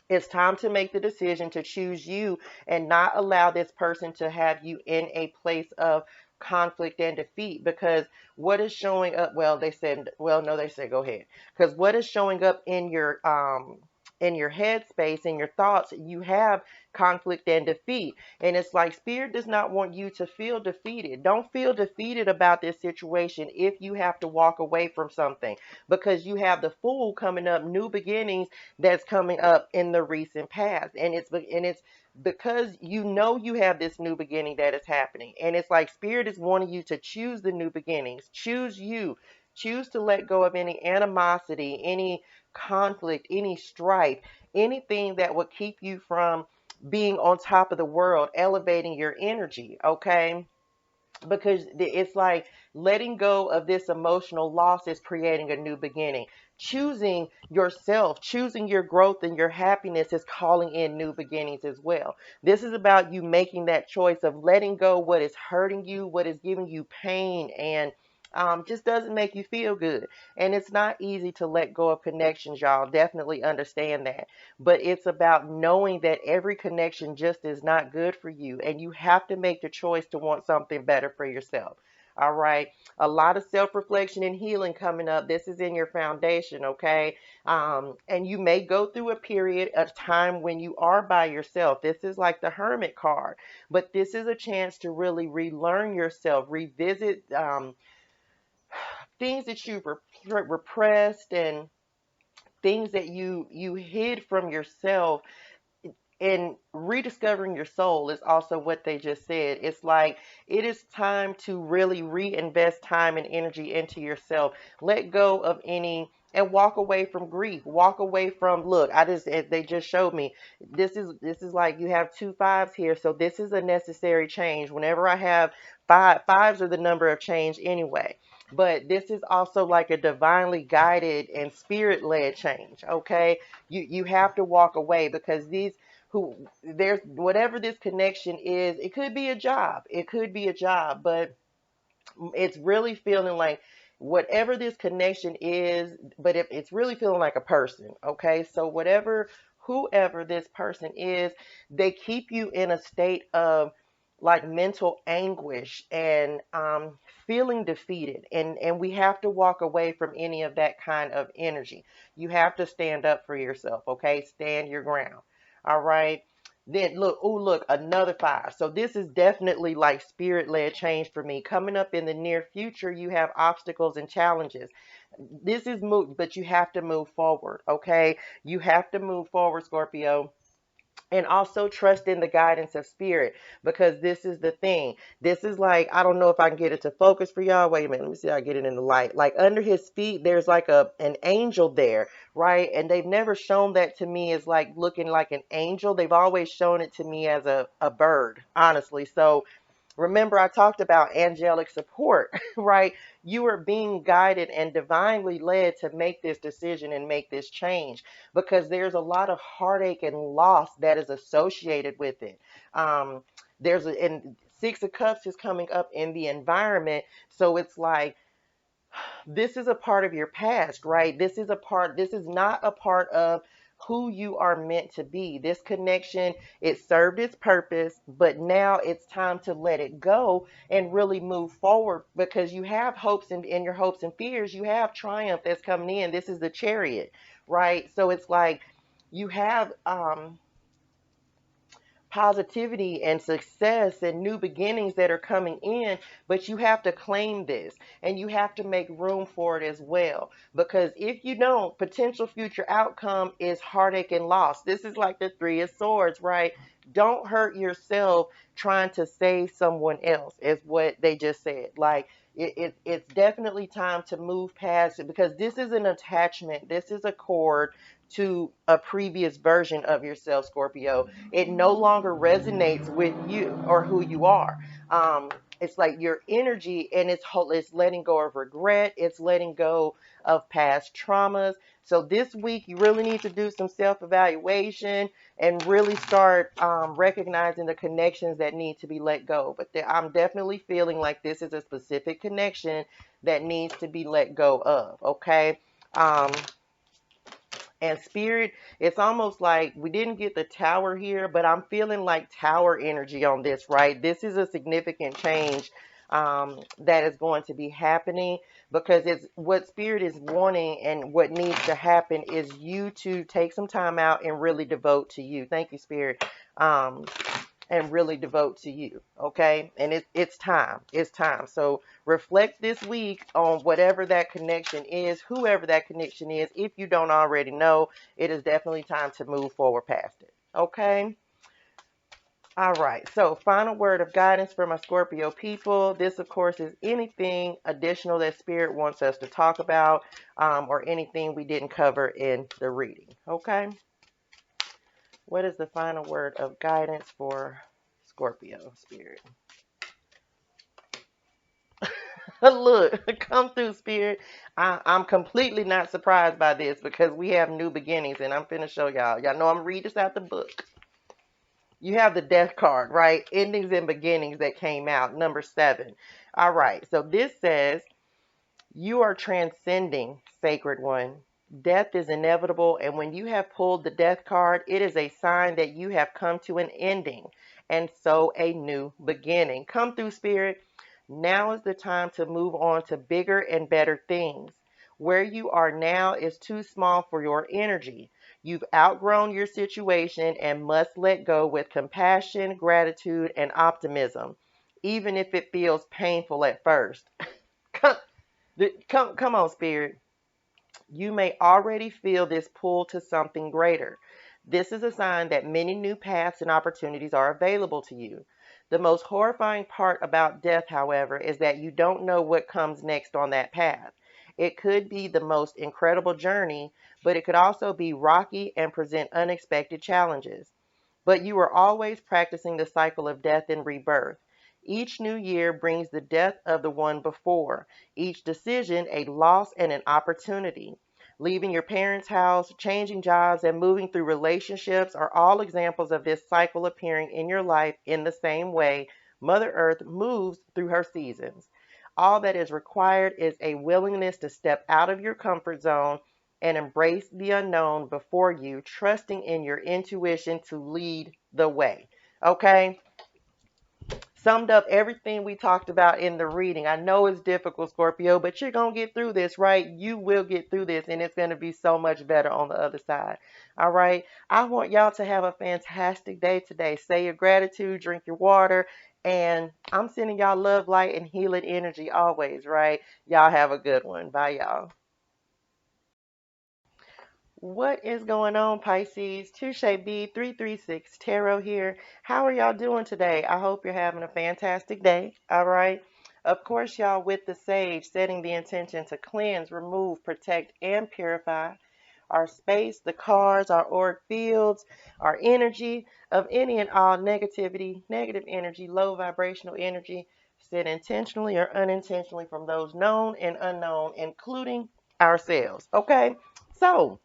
It's time to make the decision to choose you and not allow this person to have you in a place of conflict and defeat, because what is showing up, well, they said, well, no, they said, go ahead. Because what is showing up in your head space, in your thoughts, you have conflict and defeat. And it's like spirit does not want you to feel defeated. Don't feel defeated about this situation if you have to walk away from something, because you have the Fool coming up, new beginnings that's coming up in the recent past. And it's because you know you have this new beginning that is happening. And it's like spirit is wanting you to choose the new beginnings. Choose you. Choose to let go of any animosity, any conflict, any strife, anything that would keep you from being on top of the world, elevating your energy. Okay. Because it's like letting go of this emotional loss is creating a new beginning. Choosing yourself, choosing your growth and your happiness is calling in new beginnings as well. This is about you making that choice of letting go what is hurting you, what is giving you pain, and just doesn't make you feel good. And it's not easy to let go of connections, y'all. Definitely understand that. But it's about knowing that every connection just is not good for you. And you have to make the choice to want something better for yourself. All right. A lot of self reflection and healing coming up. This is in your foundation. Okay. And you may go through a period of time when you are by yourself. This is like the Hermit card. But this is a chance to really relearn yourself, revisit things that you repressed, and things that you hid from yourself. And rediscovering your soul is also what they just said. It's like it is time to really reinvest time and energy into yourself. Let go of any and walk away from grief. Walk away from, look, they just showed me this is like you have two fives here, so this is a necessary change. Whenever I have fives are the number of change anyway. But this is also like a divinely guided and spirit led change. Okay. You have to walk away, because these who there's whatever this connection is, it could be a job, but it's really feeling like whatever this connection is, but if it's really feeling like a person. Okay. So whoever this person is, they keep you in a state of like mental anguish and feeling defeated, and we have to walk away from any of that kind of energy. You have to stand up for yourself. Okay. Stand your ground. All right. Then look, oh look, another 5. So this is definitely like spirit-led change for me. Coming up in the near future, you have obstacles and challenges. This is move, but you have to move forward, okay? You have to move forward, Scorpio. And also trust in the guidance of spirit, because this is the thing. This is like, I don't know if I can get it to focus for y'all. Wait a minute, let me see how I get it in the light. Like under his feet, there's like an angel there, right? And they've never shown that to me as like looking like an angel. They've always shown it to me as a bird, honestly. So remember, I talked about angelic support, right? You are being guided and divinely led to make this decision and make this change, because there's a lot of heartache and loss that is associated with it. Um, and Six of Cups is coming up in the environment. So it's like, this is a part of your past, right? This is not a part of who you are meant to be. This connection, it served its purpose, but now it's time to let it go and really move forward, because you have hopes, and in your hopes and fears, you have triumph that's coming in. This is the Chariot, right? So it's like you have positivity and success and new beginnings that are coming in, but you have to claim this and you have to make room for it as well. Because if you don't, potential future outcome is heartache and loss. This is like the Three of Swords, right? Don't hurt yourself trying to save someone else, is what they just said. Like, it's definitely time to move past it, because this is an attachment. This is a cord to a previous version of yourself, Scorpio. It no longer resonates with you or who you are. It's like your energy, and it's letting go of regret. It's letting go of past traumas. So this week, you really need to do some self-evaluation and really start recognizing the connections that need to be let go. But I'm definitely feeling like this is a specific connection that needs to be let go of, okay? And spirit, it's almost like we didn't get the tower here, but I'm feeling like tower energy on this, right? This is a significant change that is going to be happening, because it's what spirit is wanting, and what needs to happen is you to take some time out and really devote to you. Thank you, spirit. And really devote to you, okay? And it's time. It's time. So reflect this week on whatever that connection is, whoever that connection is. If you don't already know, it is definitely time to move forward past it, okay? All right, so final word of guidance for my Scorpio people. This, of course, is anything additional that Spirit wants us to talk about, or anything we didn't cover in the reading, okay? What is the final word of guidance for Scorpio, Spirit? Look, come through, Spirit. I'm completely not surprised by this, because we have new beginnings, and I'm finna show y'all. Y'all know I'm reading this out the book. You have the death card, right? Endings and beginnings that came out, number 7. All right, so this says, you are transcending, sacred one. Death is inevitable, and when you have pulled the death card, it is a sign that you have come to an ending, and so a new beginning. Come through, Spirit. Now is the time to move on to bigger and better things. Where you are now is too small for your energy. You've outgrown your situation and must let go with compassion, gratitude, and optimism, even if it feels painful at first. Come on, Spirit. You may already feel this pull to something greater. This is a sign that many new paths and opportunities are available to you. The most horrifying part about death, however, is that you don't know what comes next on that path. It could be the most incredible journey, but it could also be rocky and present unexpected challenges. But you are always practicing the cycle of death and rebirth. Each new year brings the death of the one before, each decision a loss and an opportunity. Leaving your parents' house, changing jobs, and moving through relationships are all examples of this cycle appearing in your life in the same way Mother Earth moves through her seasons. All that is required is a willingness to step out of your comfort zone and embrace the unknown before you, trusting in your intuition to lead the way. Okay? Summed up everything we talked about in the reading. I know it's difficult, Scorpio, but you're going to get through this, right? You will get through this, and it's going to be so much better on the other side. All right? I want y'all to have a fantastic day today. Say your gratitude, drink your water, and I'm sending y'all love, light, and healing energy always, right? Y'all have a good one. Bye, y'all. What is going on, Pisces? ToShae B336 Tarot here. How are y'all doing today? I hope you're having a fantastic day. All right. Of course, y'all, with the sage, setting the intention to cleanse, remove, protect, and purify our space, the cards, our auric fields, our energy of any and all negativity, negative energy, low vibrational energy, set intentionally or unintentionally from those known and unknown, including ourselves. Okay. So,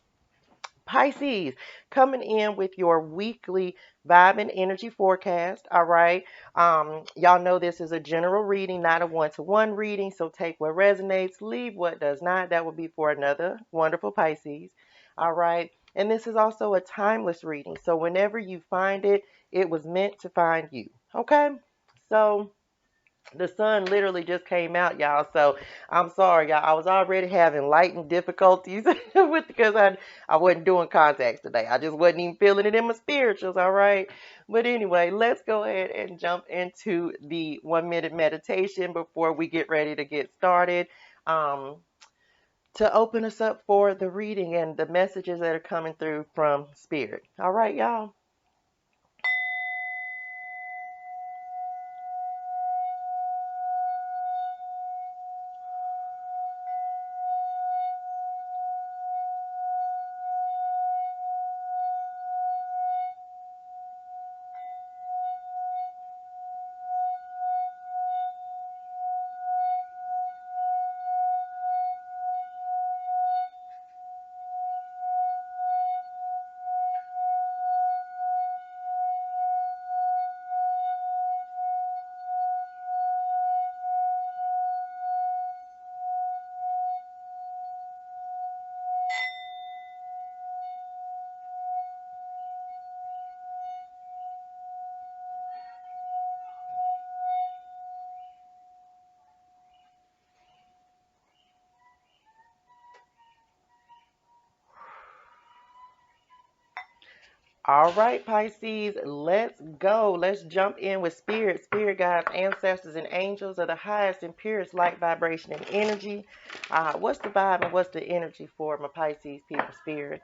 Pisces, coming in with your weekly vibe and energy forecast. All right. Y'all know this is a general reading, not a one-to-one reading. So take what resonates, leave what does not. That will be for another wonderful Pisces. All right. And this is also a timeless reading. So whenever you find it, it was meant to find you. Okay. So The sun literally just came out, y'all. So I'm sorry, y'all. I was already having lighting difficulties with because I wasn't doing contacts today. I just wasn't even feeling it in my spirituals, all right? But anyway, let's go ahead and jump into the 1 minute meditation before we get ready to get started. Um, to open us up for the reading and the messages that are coming through from Spirit. All right, y'all. All right, Pisces, let's go. Let's jump in with spirit guides, ancestors, and angels of the highest and purest light vibration and energy. What's the vibe and what's the energy for my Pisces people, spirit?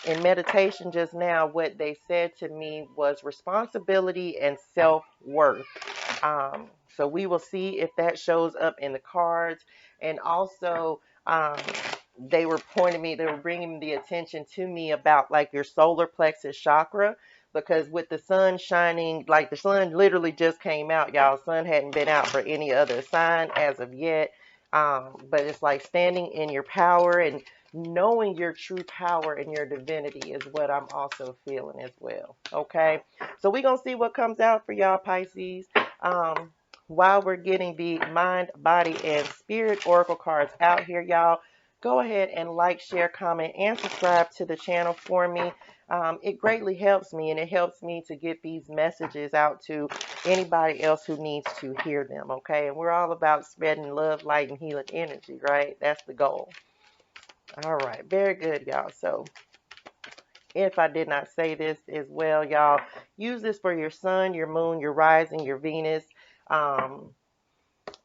In meditation just now, what they said to me was responsibility and self-worth. So we will see if that shows up in the cards. And also, they were bringing the attention to me about like your solar plexus chakra, because with the sun shining, like the sun literally just came out, y'all. Sun hadn't been out for any other sign as of yet. But it's like standing in your power and knowing your true power and your divinity is what I'm also feeling as well. Okay. So we're going to see what comes out for y'all, Pisces. While we're getting the mind, body, and spirit oracle cards out here, y'all, go ahead and like, share, comment, and subscribe to the channel for me. It greatly helps me, and it helps me to get these messages out to anybody else who needs to hear them, okay? And we're all about spreading love, light, and healing energy, right? That's the goal. All right, very good, y'all. So if I did not say this as well, y'all, use this for your sun, your moon, your rising, your Venus,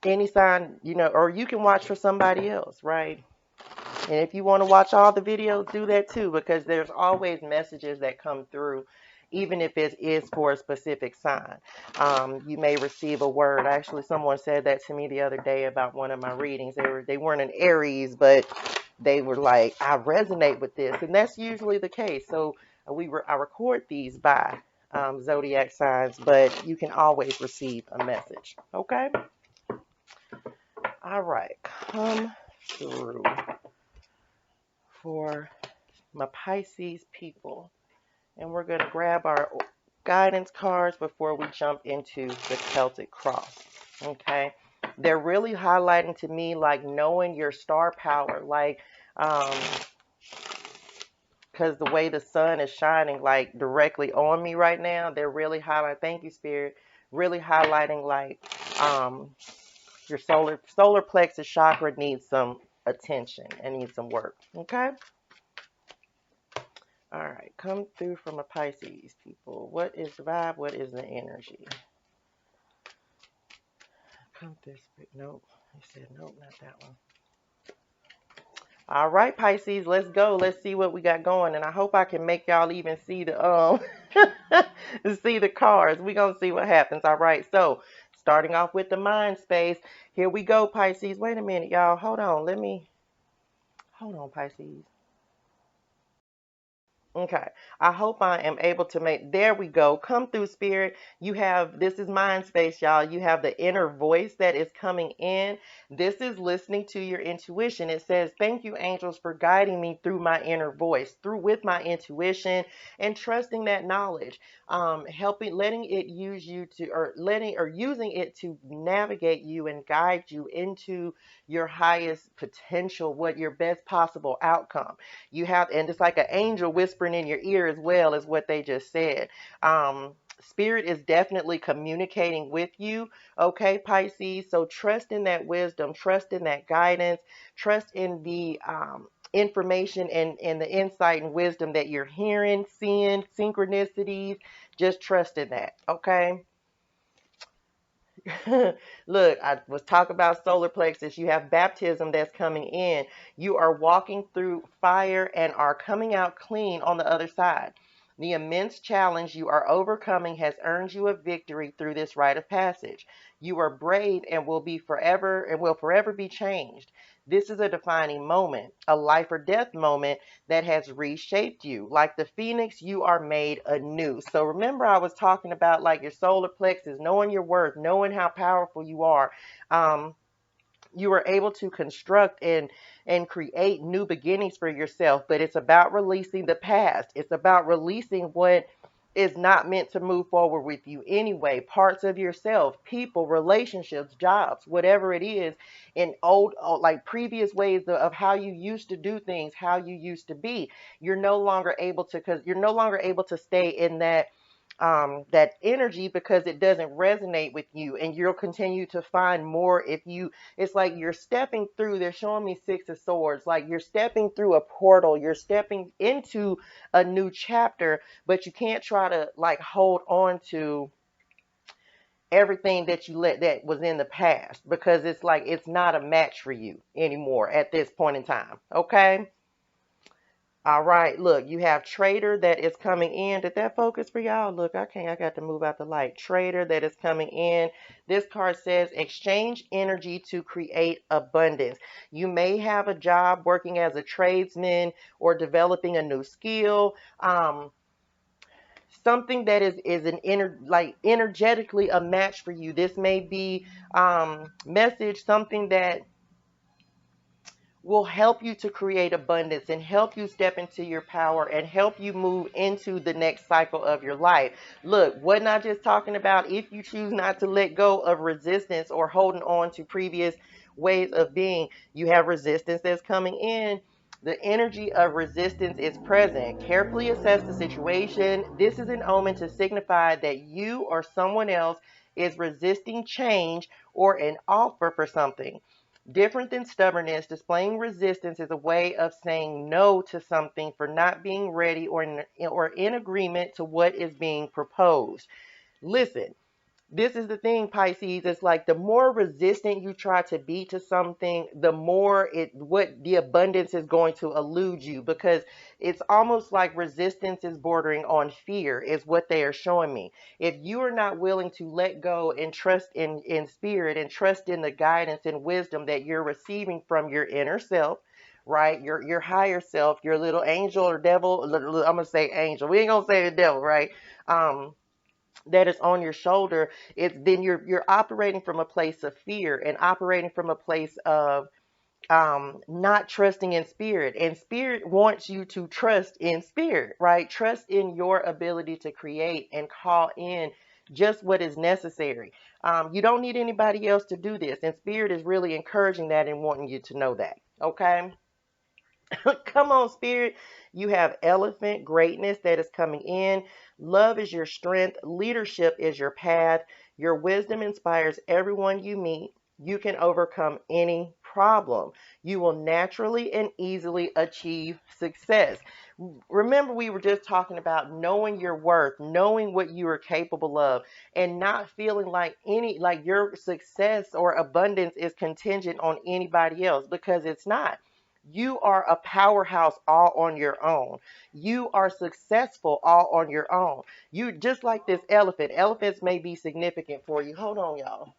any sign, or you can watch for somebody else, right? And if you want to watch all the videos, do that too, because there's always messages that come through, even if it is for a specific sign. You may receive a word. Actually, someone said that to me the other day about one of my readings. They weren't an Aries, but they were like, I resonate with this, and that's usually the case. So I record these by zodiac signs, but you can always receive a message. Okay. All right, come through for my Pisces people. And we're going to grab our guidance cards before we jump into the Celtic cross. Okay. They're really highlighting to me like knowing your star power, like because the way the sun is shining like directly on me right now, they're really highlighting, thank you, Spirit, really highlighting like your solar plexus chakra needs some attention and needs some work. Okay. All right, come through from a Pisces, people. What is the vibe? What is the energy? Come this way. Nope. He said nope, not that one. All right, Pisces, let's go. Let's see what we got going. And I hope I can make y'all even see the see the cards. We're gonna see what happens. All right. So starting off with the mind space. Here we go, Pisces. Wait a minute, y'all. Hold on. Hold on, Pisces. Okay. I hope I am able to there we go. Come through, Spirit. This is mind space, y'all. You have the inner voice that is coming in. This is listening to your intuition. It says, thank you, angels, for guiding me through my inner voice, with my intuition and trusting that knowledge, letting it use you using it to navigate you and guide you into your highest potential, what your best possible outcome. And it's like an angel whispering in your ear as well as what they just said. Spirit is definitely communicating with you, okay, Pisces? So trust in that wisdom, trust in that guidance, trust in the information and the insight and wisdom that you're hearing, seeing, synchronicities. Just trust in that, okay? Look, I was talking about solar plexus. You have baptism that's coming in. You are walking through fire and are coming out clean on the other side. The immense challenge you are overcoming has earned you a victory through this rite of passage. You are brave and will forever be changed. This is a defining moment, a life or death moment that has reshaped you. Like the phoenix, you are made anew. So remember, I was talking about like your solar plexus, knowing your worth, knowing how powerful you are. Um, you are able to construct and create new beginnings for yourself, but it's about releasing the past. It's about releasing what is not meant to move forward with you anyway. Parts of yourself, people, relationships, jobs, whatever it is, in old like previous ways of how you used to do things, how you used to be. You're no longer able to, because you're no longer able to stay in that energy because it doesn't resonate with you, and you'll continue to find more if you, it's like you're stepping through, they're showing me six of swords, like you're stepping through a portal, you're stepping into a new chapter, but you can't try to like hold on to everything that you let that was in the past, because it's like it's not a match for you anymore at this point in time, okay? All right, look, you have trader that is coming in. Did that focus for y'all? Look, I got to move out the light. Trader that is coming in. This card says exchange energy to create abundance. You may have a job working as a tradesman or developing a new skill. Something that is an like energetically a match for you. This may be message, something that will help you to create abundance and help you step into your power and help you move into the next cycle of your life. Look, wasn't I just talking about if you choose not to let go of resistance or holding on to previous ways of being, you have resistance that's coming in. The energy of resistance is present. Carefully assess the situation. This is an omen to signify that you or someone else is resisting change or an offer for something. Different than stubbornness, displaying resistance is a way of saying no to something for not being ready or in agreement to what is being proposed. Listen, this is the thing, Pisces. It's like the more resistant you try to be to something, the more what the abundance is going to elude you, because it's almost like resistance is bordering on fear, is what they are showing me. If you are not willing to let go and trust in spirit and trust in the guidance and wisdom that you're receiving from your inner self, right? Your higher self, your little angel or devil. I'm gonna say angel. We ain't gonna say the devil, right? That is on your shoulder, it's then you're operating from a place of fear and operating from a place of not trusting in spirit, and spirit wants you to trust in spirit, right? Trust in your ability to create and call in just what is necessary. You don't need anybody else to do this, and spirit is really encouraging that and wanting you to know that, okay? Come on, spirit. You have elephant greatness that is coming in. Love is your strength. Leadership is your path. Your wisdom inspires everyone you meet. You can overcome any problem. You will naturally and easily achieve success. Remember, we were just talking about knowing your worth, knowing what you are capable of, and not feeling like your success or abundance is contingent on anybody else, because it's not. You are a powerhouse all on your own. You are successful all on your own. You just like this elephant. Elephants may be significant for you. Hold on, y'all.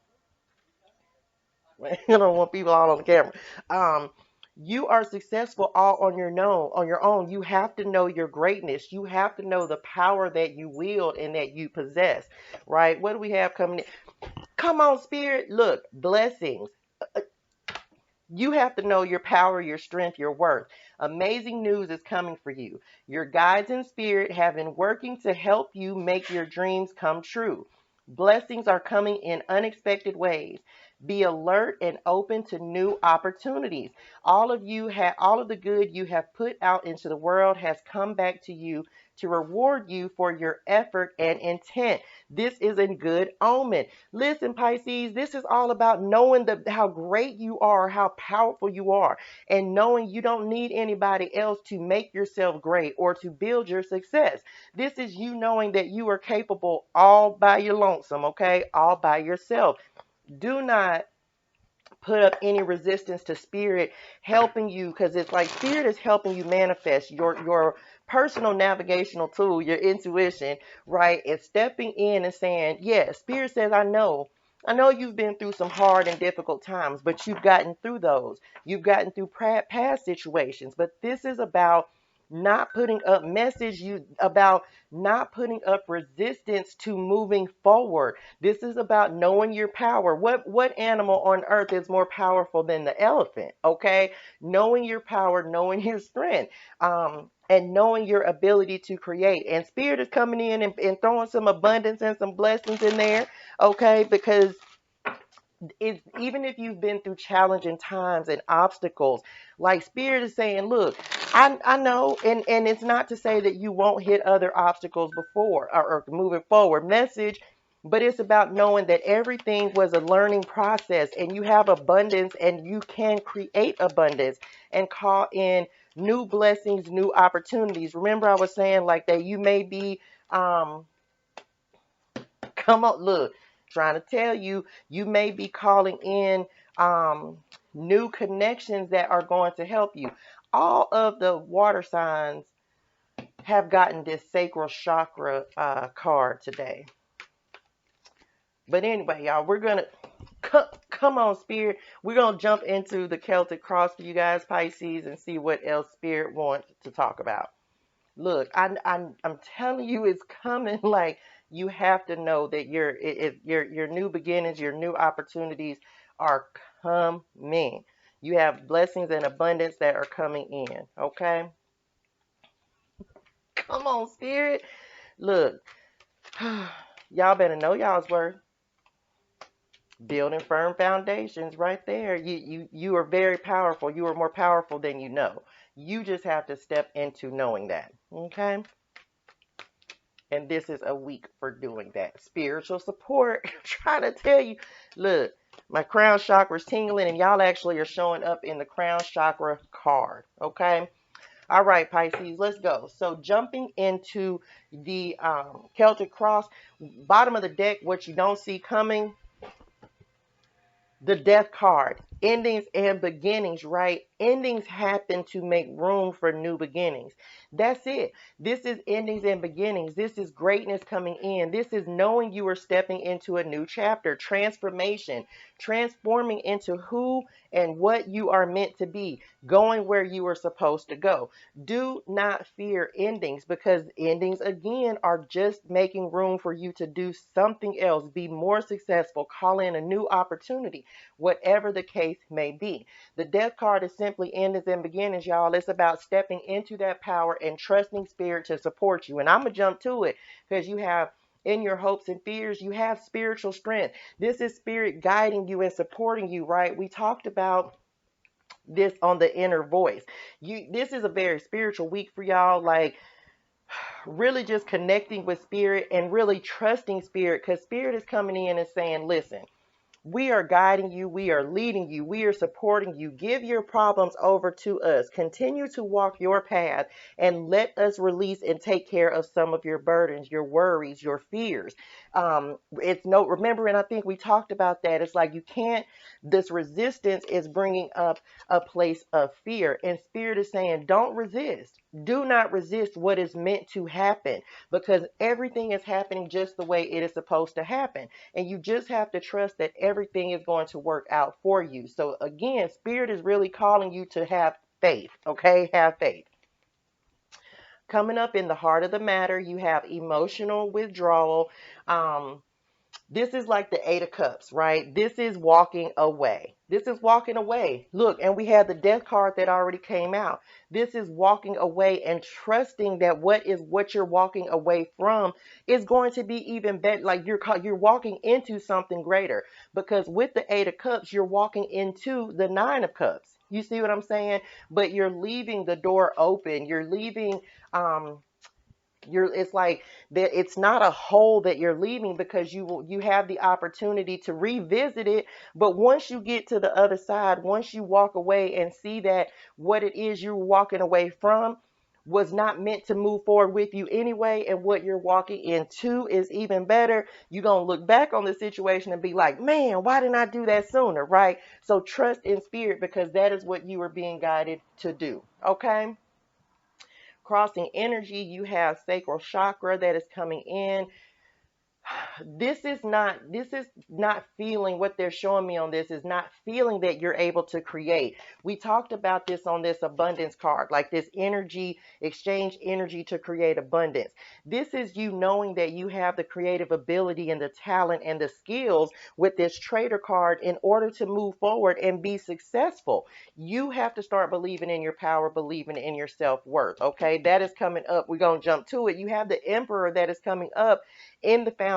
I don't want people all on the camera. Um, you are successful all on your own. You have to know your greatness. You have to know the power that you wield and that you possess. Right? What do we have coming in? Come on, spirit. Look, blessings. You have to know your power, your strength, your worth. Amazing news is coming for you. Your guides in spirit have been working to help you make your dreams come true. Blessings are coming in unexpected ways. Be alert and open to new opportunities. All of the good you have put out into the world has come back to you to reward you for your effort and intent. This is a good omen. Listen, Pisces, this is all about knowing how great you are, how powerful you are, and knowing you don't need anybody else to make yourself great or to build your success. This is you knowing that you are capable all by your lonesome, okay? All by yourself. Do not put up any resistance to spirit helping you, because it's like spirit is helping you manifest your personal navigational tool, your intuition, right? It's stepping in and saying, yeah, spirit says, I know you've been through some hard and difficult times, but you've gotten through those. You've gotten through past situations, but this is about not putting up about not putting up resistance to moving forward. This is about knowing your power. What animal on earth is more powerful than the elephant? Okay, knowing your power, knowing your strength, and knowing your ability to create. And spirit is coming in and throwing some abundance and some blessings in there. Okay, because it's, even if you've been through challenging times and obstacles, like spirit is saying, look, I know, and it's not to say that you won't hit other obstacles before or moving forward message, but it's about knowing that everything was a learning process and you have abundance and you can create abundance and call in new blessings, new opportunities. Remember, I was saying like that you may be come on, look, trying to tell you, you may be calling in new connections that are going to help you. All of the water signs have gotten this sacral chakra card today. But anyway, y'all, we're going to come on, Spirit. We're going to jump into the Celtic cross for you guys, Pisces, and see what else Spirit wants to talk about. Look, I'm telling you, it's coming. Like, you have to know that your new beginnings, your new opportunities are coming. You have blessings and abundance that are coming in. Okay, come on, Spirit. Look, y'all better know y'all's worth. Building firm foundations, right there. You are very powerful. You are more powerful than you know. You just have to step into knowing that. Okay. And this is a week for doing that. Spiritual support. I'm trying to tell you. Look, my crown chakra is tingling, and y'all actually are showing up in the crown chakra card. Okay. All right, Pisces, let's go. So jumping into the Celtic cross, bottom of the deck, what you don't see coming, the death card, endings and beginnings, right? Endings happen to make room for new beginnings. That's it. This is endings and beginnings. This is greatness coming in. This is knowing you are stepping into a new chapter, transformation, transforming into who and what you are meant to be, going where you are supposed to go. Do not fear endings, because endings, again, are just making room for you to do something else, be more successful, call in a new opportunity, whatever the case may be. The death card is simply endings and beginnings, y'all. It's about stepping into that power and trusting spirit to support you. And I'm going to jump to it, because you have in your hopes and fears, you have spiritual strength. This is spirit guiding you and supporting you, right? We talked about this on the inner voice. This is a very spiritual week for y'all. Like, really just connecting with spirit and really trusting spirit, because spirit is coming in and saying, listen, we are guiding you. We are leading you. We are supporting you. Give your problems over to us. Continue to walk your path and let us release and take care of some of your burdens, your worries, your fears. Remember, and I think we talked about that. It's like this resistance is bringing up a place of fear. And spirit is saying, don't resist. Do not resist what is meant to happen, because everything is happening just the way it is supposed to happen. And you just have to trust that everything is going to work out for you. So again, spirit is really calling you to have faith. Okay, have faith. Coming up in the heart of the matter, you have emotional withdrawal. This is like the Eight of Cups, right? This is walking away. This is walking away. Look, and we have the death card that already came out. This is walking away and trusting that what you're walking away from is going to be even better. Like you're walking into something greater, because with the Eight of Cups, you're walking into the Nine of Cups. You see what I'm saying? But you're leaving the door open. You're leaving It's like that, it's not a hole that you're leaving, because you have the opportunity to revisit it. But once you get to the other side, once you walk away and see that what it is you're walking away from was not meant to move forward with you anyway, and what you're walking into is even better, you're going to look back on the situation and be like, man, why didn't I do that sooner? Right? So trust in spirit, because that is what you are being guided to do. Okay. Crossing energy, you have sacral chakra that is coming in. This is not feeling, what they're showing me on this is not feeling that you're able to create. We talked about this on this abundance card, like this energy, exchange energy to create abundance. This is you knowing that you have the creative ability and the talent and the skills with this trader card in order to move forward and be successful. You have to start believing in your power, believing in your self-worth. Okay, that is coming up. We're going to jump to it. You have the emperor that is coming up in the foundation.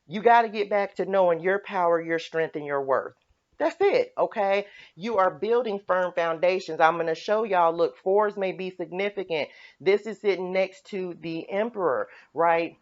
You got to get back to knowing your power, your strength, and your worth. That's it. Okay. You are building firm foundations. I'm going to show y'all. Look, fours may be significant. This is sitting next to the emperor, right?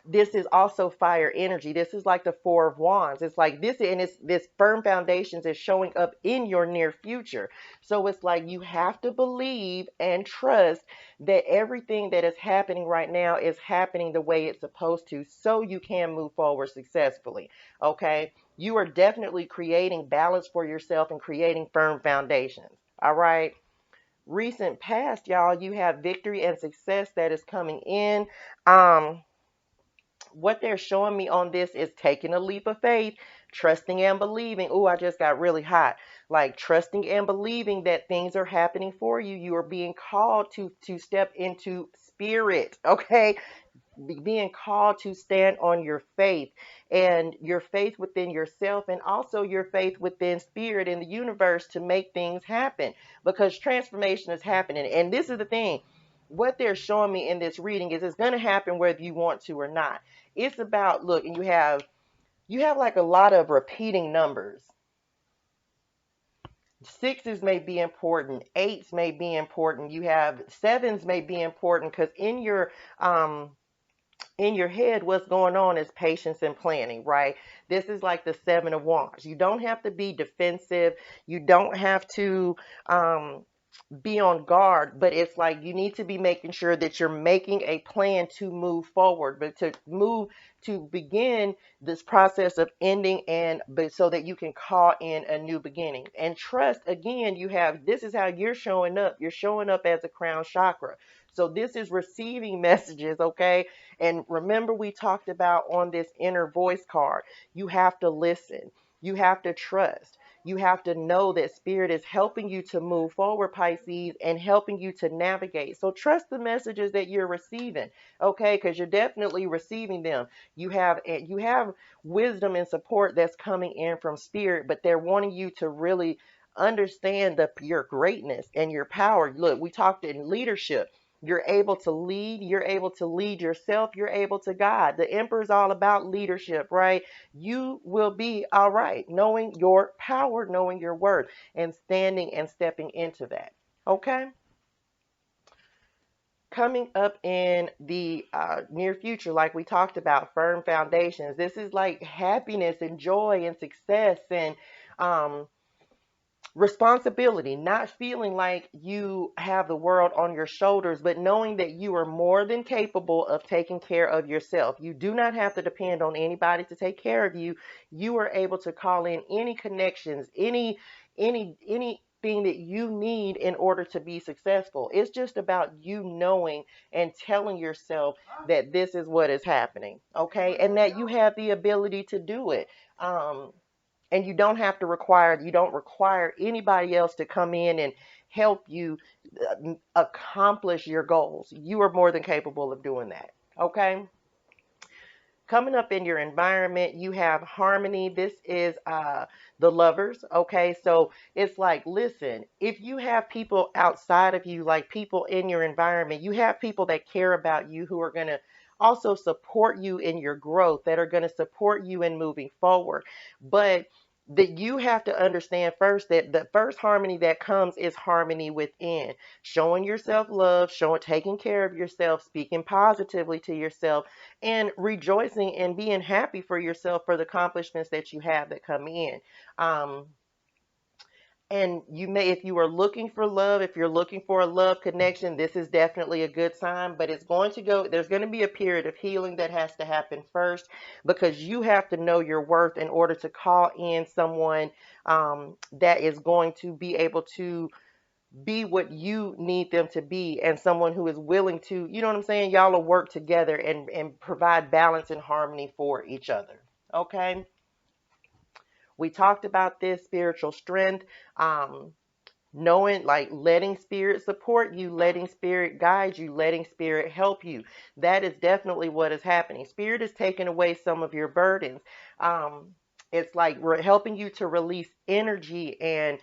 This is also fire energy. This is like the Four of Wands. It's like this, and it's this firm foundations is showing up in your near future. So it's like you have to believe and trust that everything that is happening right now is happening the way it's supposed to, so you can move forward successfully. Okay. You are definitely creating balance for yourself and creating firm foundations. All right. Recent past, y'all, you have victory and success that is coming in. Um, what they're showing me on this is taking a leap of faith, trusting and believing. Oh, I just got really hot. Like trusting and believing that things are happening for you. You are being called to step into spirit. Okay. Being called to stand on your faith, and your faith within yourself, and also your faith within spirit in the universe to make things happen, because transformation is happening. And this is the thing, what they're showing me in this reading is it's going to happen whether you want to or not. It's about, look, and you have like a lot of repeating numbers. Sixes may be important, eights may be important, you have sevens may be important, because in your head, what's going on is patience and planning, right? This is like the Seven of Wands. You don't have to be defensive. You don't have to be on guard, but it's like you need to be making sure that you're making a plan to move forward, but to begin this process of ending, and but so that you can call in a new beginning. And trust, again, you have, this is how you're showing up. You're showing up as a crown chakra. So this is receiving messages, okay? And remember, we talked about on this inner voice card, you have to listen. You have to trust. You have to know that spirit is helping you to move forward, Pisces, and helping you to navigate. So trust the messages that you're receiving, okay? Because you're definitely receiving them. You have wisdom and support that's coming in from spirit, but they're wanting you to really understand your greatness and your power. Look, we talked in leadership. You're able to lead. You're able to lead yourself. You're able to guide. The emperor is all about leadership, right? You will be all right, knowing your power, knowing your worth, and standing and stepping into that. Okay. Coming up in the near future, like we talked about, firm foundations. This is like happiness and joy and success and um, responsibility, not feeling like you have the world on your shoulders, but knowing that you are more than capable of taking care of yourself. You do not have to depend on anybody to take care of you. You are able to call in any connections, anything that you need in order to be successful. It's just about you knowing and telling yourself that this is what is happening, okay? And that you have the ability to do it. And you don't require anybody else to come in and help you accomplish your goals. You are more than capable of doing that. Okay. Coming up in your environment, you have harmony. This is the lovers. Okay. So it's like, listen, if you have people outside of you, like people in your environment, you have people that care about you, who are going to also support you in your growth, that are going to support you in moving forward. But that you have to understand first that the first harmony that comes is harmony within. Showing yourself love, showing taking care of yourself, speaking positively to yourself, and rejoicing and being happy for yourself for the accomplishments that you have that come in. Um, and you may, if you are looking for love, if you're looking for a love connection, this is definitely a good sign, but it's going to go, there's going to be a period of healing that has to happen first because you have to know your worth in order to call in someone that is going to be able to be what you need them to be and someone who is willing to, you know what I'm saying? Y'all will work together and provide balance and harmony for each other. Okay. We talked about this spiritual strength. Um, Knowing, like, letting spirit support you, letting spirit guide you, letting spirit help you. That is definitely what is happening. Spirit is taking away some of your burdens. It's like we're helping you to release energy and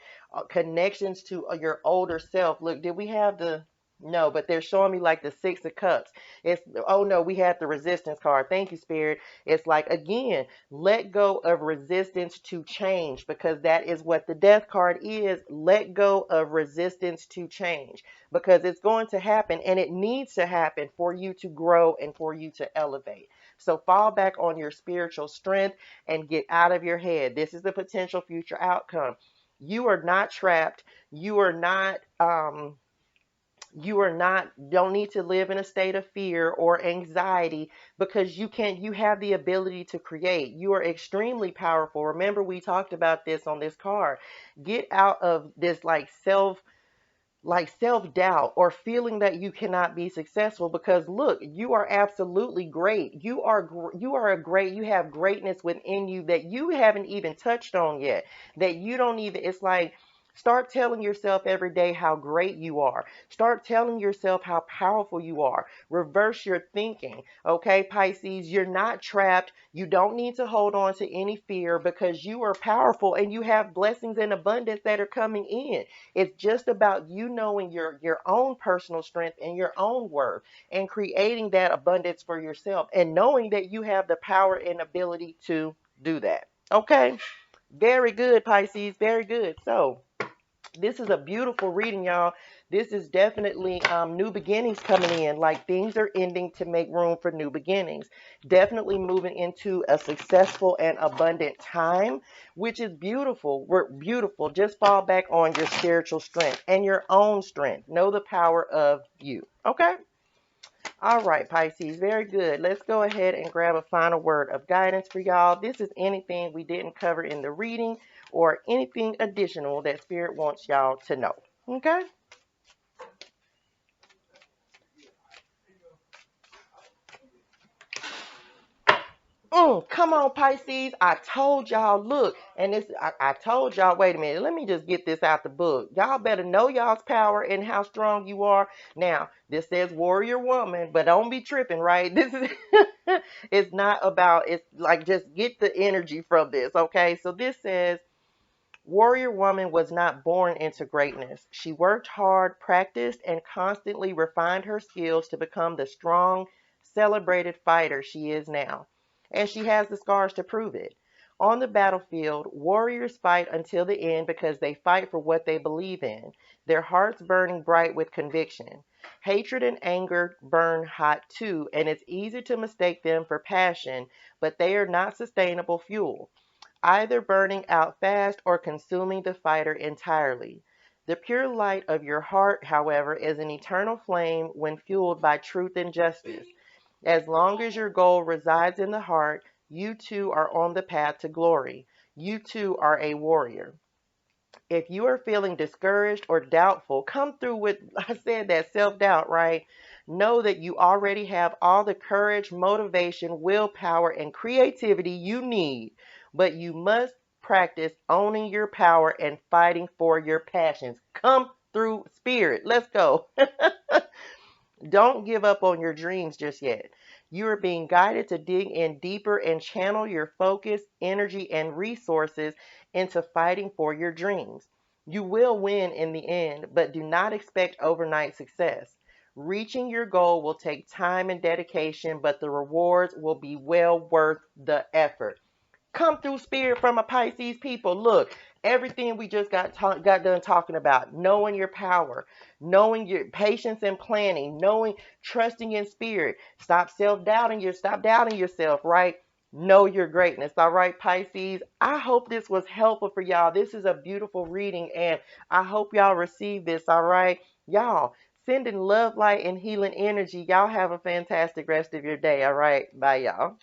connections to your older self. Look, did we have the no, but they're showing me like the Six of Cups. It's, oh no, we had the resistance card. Thank you, Spirit. It's like, again, let go of resistance to change because that is what the death card is. Let go of resistance to change because it's going to happen and it needs to happen for you to grow and for you to elevate. So fall back on your spiritual strength and get out of your head. This is the potential future outcome. You are not trapped. You are not don't need to live in a state of fear or anxiety because you have the ability to create. You are extremely powerful. Remember, we talked about this on this card. Get out of this self-doubt or feeling that you cannot be successful because look, you are absolutely great. You have greatness within you that you haven't even touched on yet, that you don't even, it's like, start telling yourself every day how great you are. Start telling yourself how powerful you are. Reverse your thinking. Okay, Pisces, you're not trapped. You don't need to hold on to any fear because you are powerful and you have blessings in abundance that are coming in. It's just about you knowing your own personal strength and your own worth and creating that abundance for yourself and knowing that you have the power and ability to do that. Okay? Very good, Pisces. Very good. So, this is a beautiful reading, y'all. This is definitely new beginnings coming in. Like, things are ending to make room for new beginnings. Definitely moving into a successful and abundant time, which is beautiful. We're beautiful. Just fall back on your spiritual strength and your own strength. Know the power of you. Okay? All right, Pisces, very good. Let's go ahead and grab a final word of guidance for y'all. This is anything we didn't cover in the reading or anything additional that Spirit wants y'all to know. Okay? Come on, Pisces. I told y'all, look, and I told y'all, wait a minute, let me just get this out the book. Y'all better know y'all's power and how strong you are. Now, this says warrior woman, but don't be tripping, right? This is, it's not about, it's like, just get the energy from this, okay? So this says, warrior woman was not born into greatness. She worked hard, practiced, and constantly refined her skills to become the strong, celebrated fighter she is now. And she has the scars to prove it. On the battlefield, warriors fight until the end because they fight for what they believe in, their hearts burning bright with conviction. Hatred and anger burn hot too, and it's easy to mistake them for passion, but they are not sustainable fuel, either burning out fast or consuming the fighter entirely. The pure light of your heart, however, is an eternal flame when fueled by truth and justice. As long as your goal resides in the heart, you too are on the path to glory. You too are a warrior. If you are feeling discouraged or doubtful, come through with, I said, that self doubt, right? Know that you already have all the courage, motivation, willpower, and creativity you need, but you must practice owning your power and fighting for your passions. Come through, Spirit. Let's go. Don't give up on your dreams just yet. You are being guided to dig in deeper and channel your focus, energy, and resources into fighting for your dreams. You will win in the end, but do not expect overnight success. Reaching your goal will take time and dedication, but the rewards will be well worth the effort. come through, spirit, from a Pisces people. Look, everything we just got done talking about, knowing your power, knowing your patience and planning, knowing, trusting in spirit. Stop doubting yourself, right? Know your greatness. All right, Pisces. I hope this was helpful for y'all. This is a beautiful reading, and I hope y'all receive this. All right, y'all. Sending love, light, and healing energy. Y'all have a fantastic rest of your day. All right. Bye, y'all.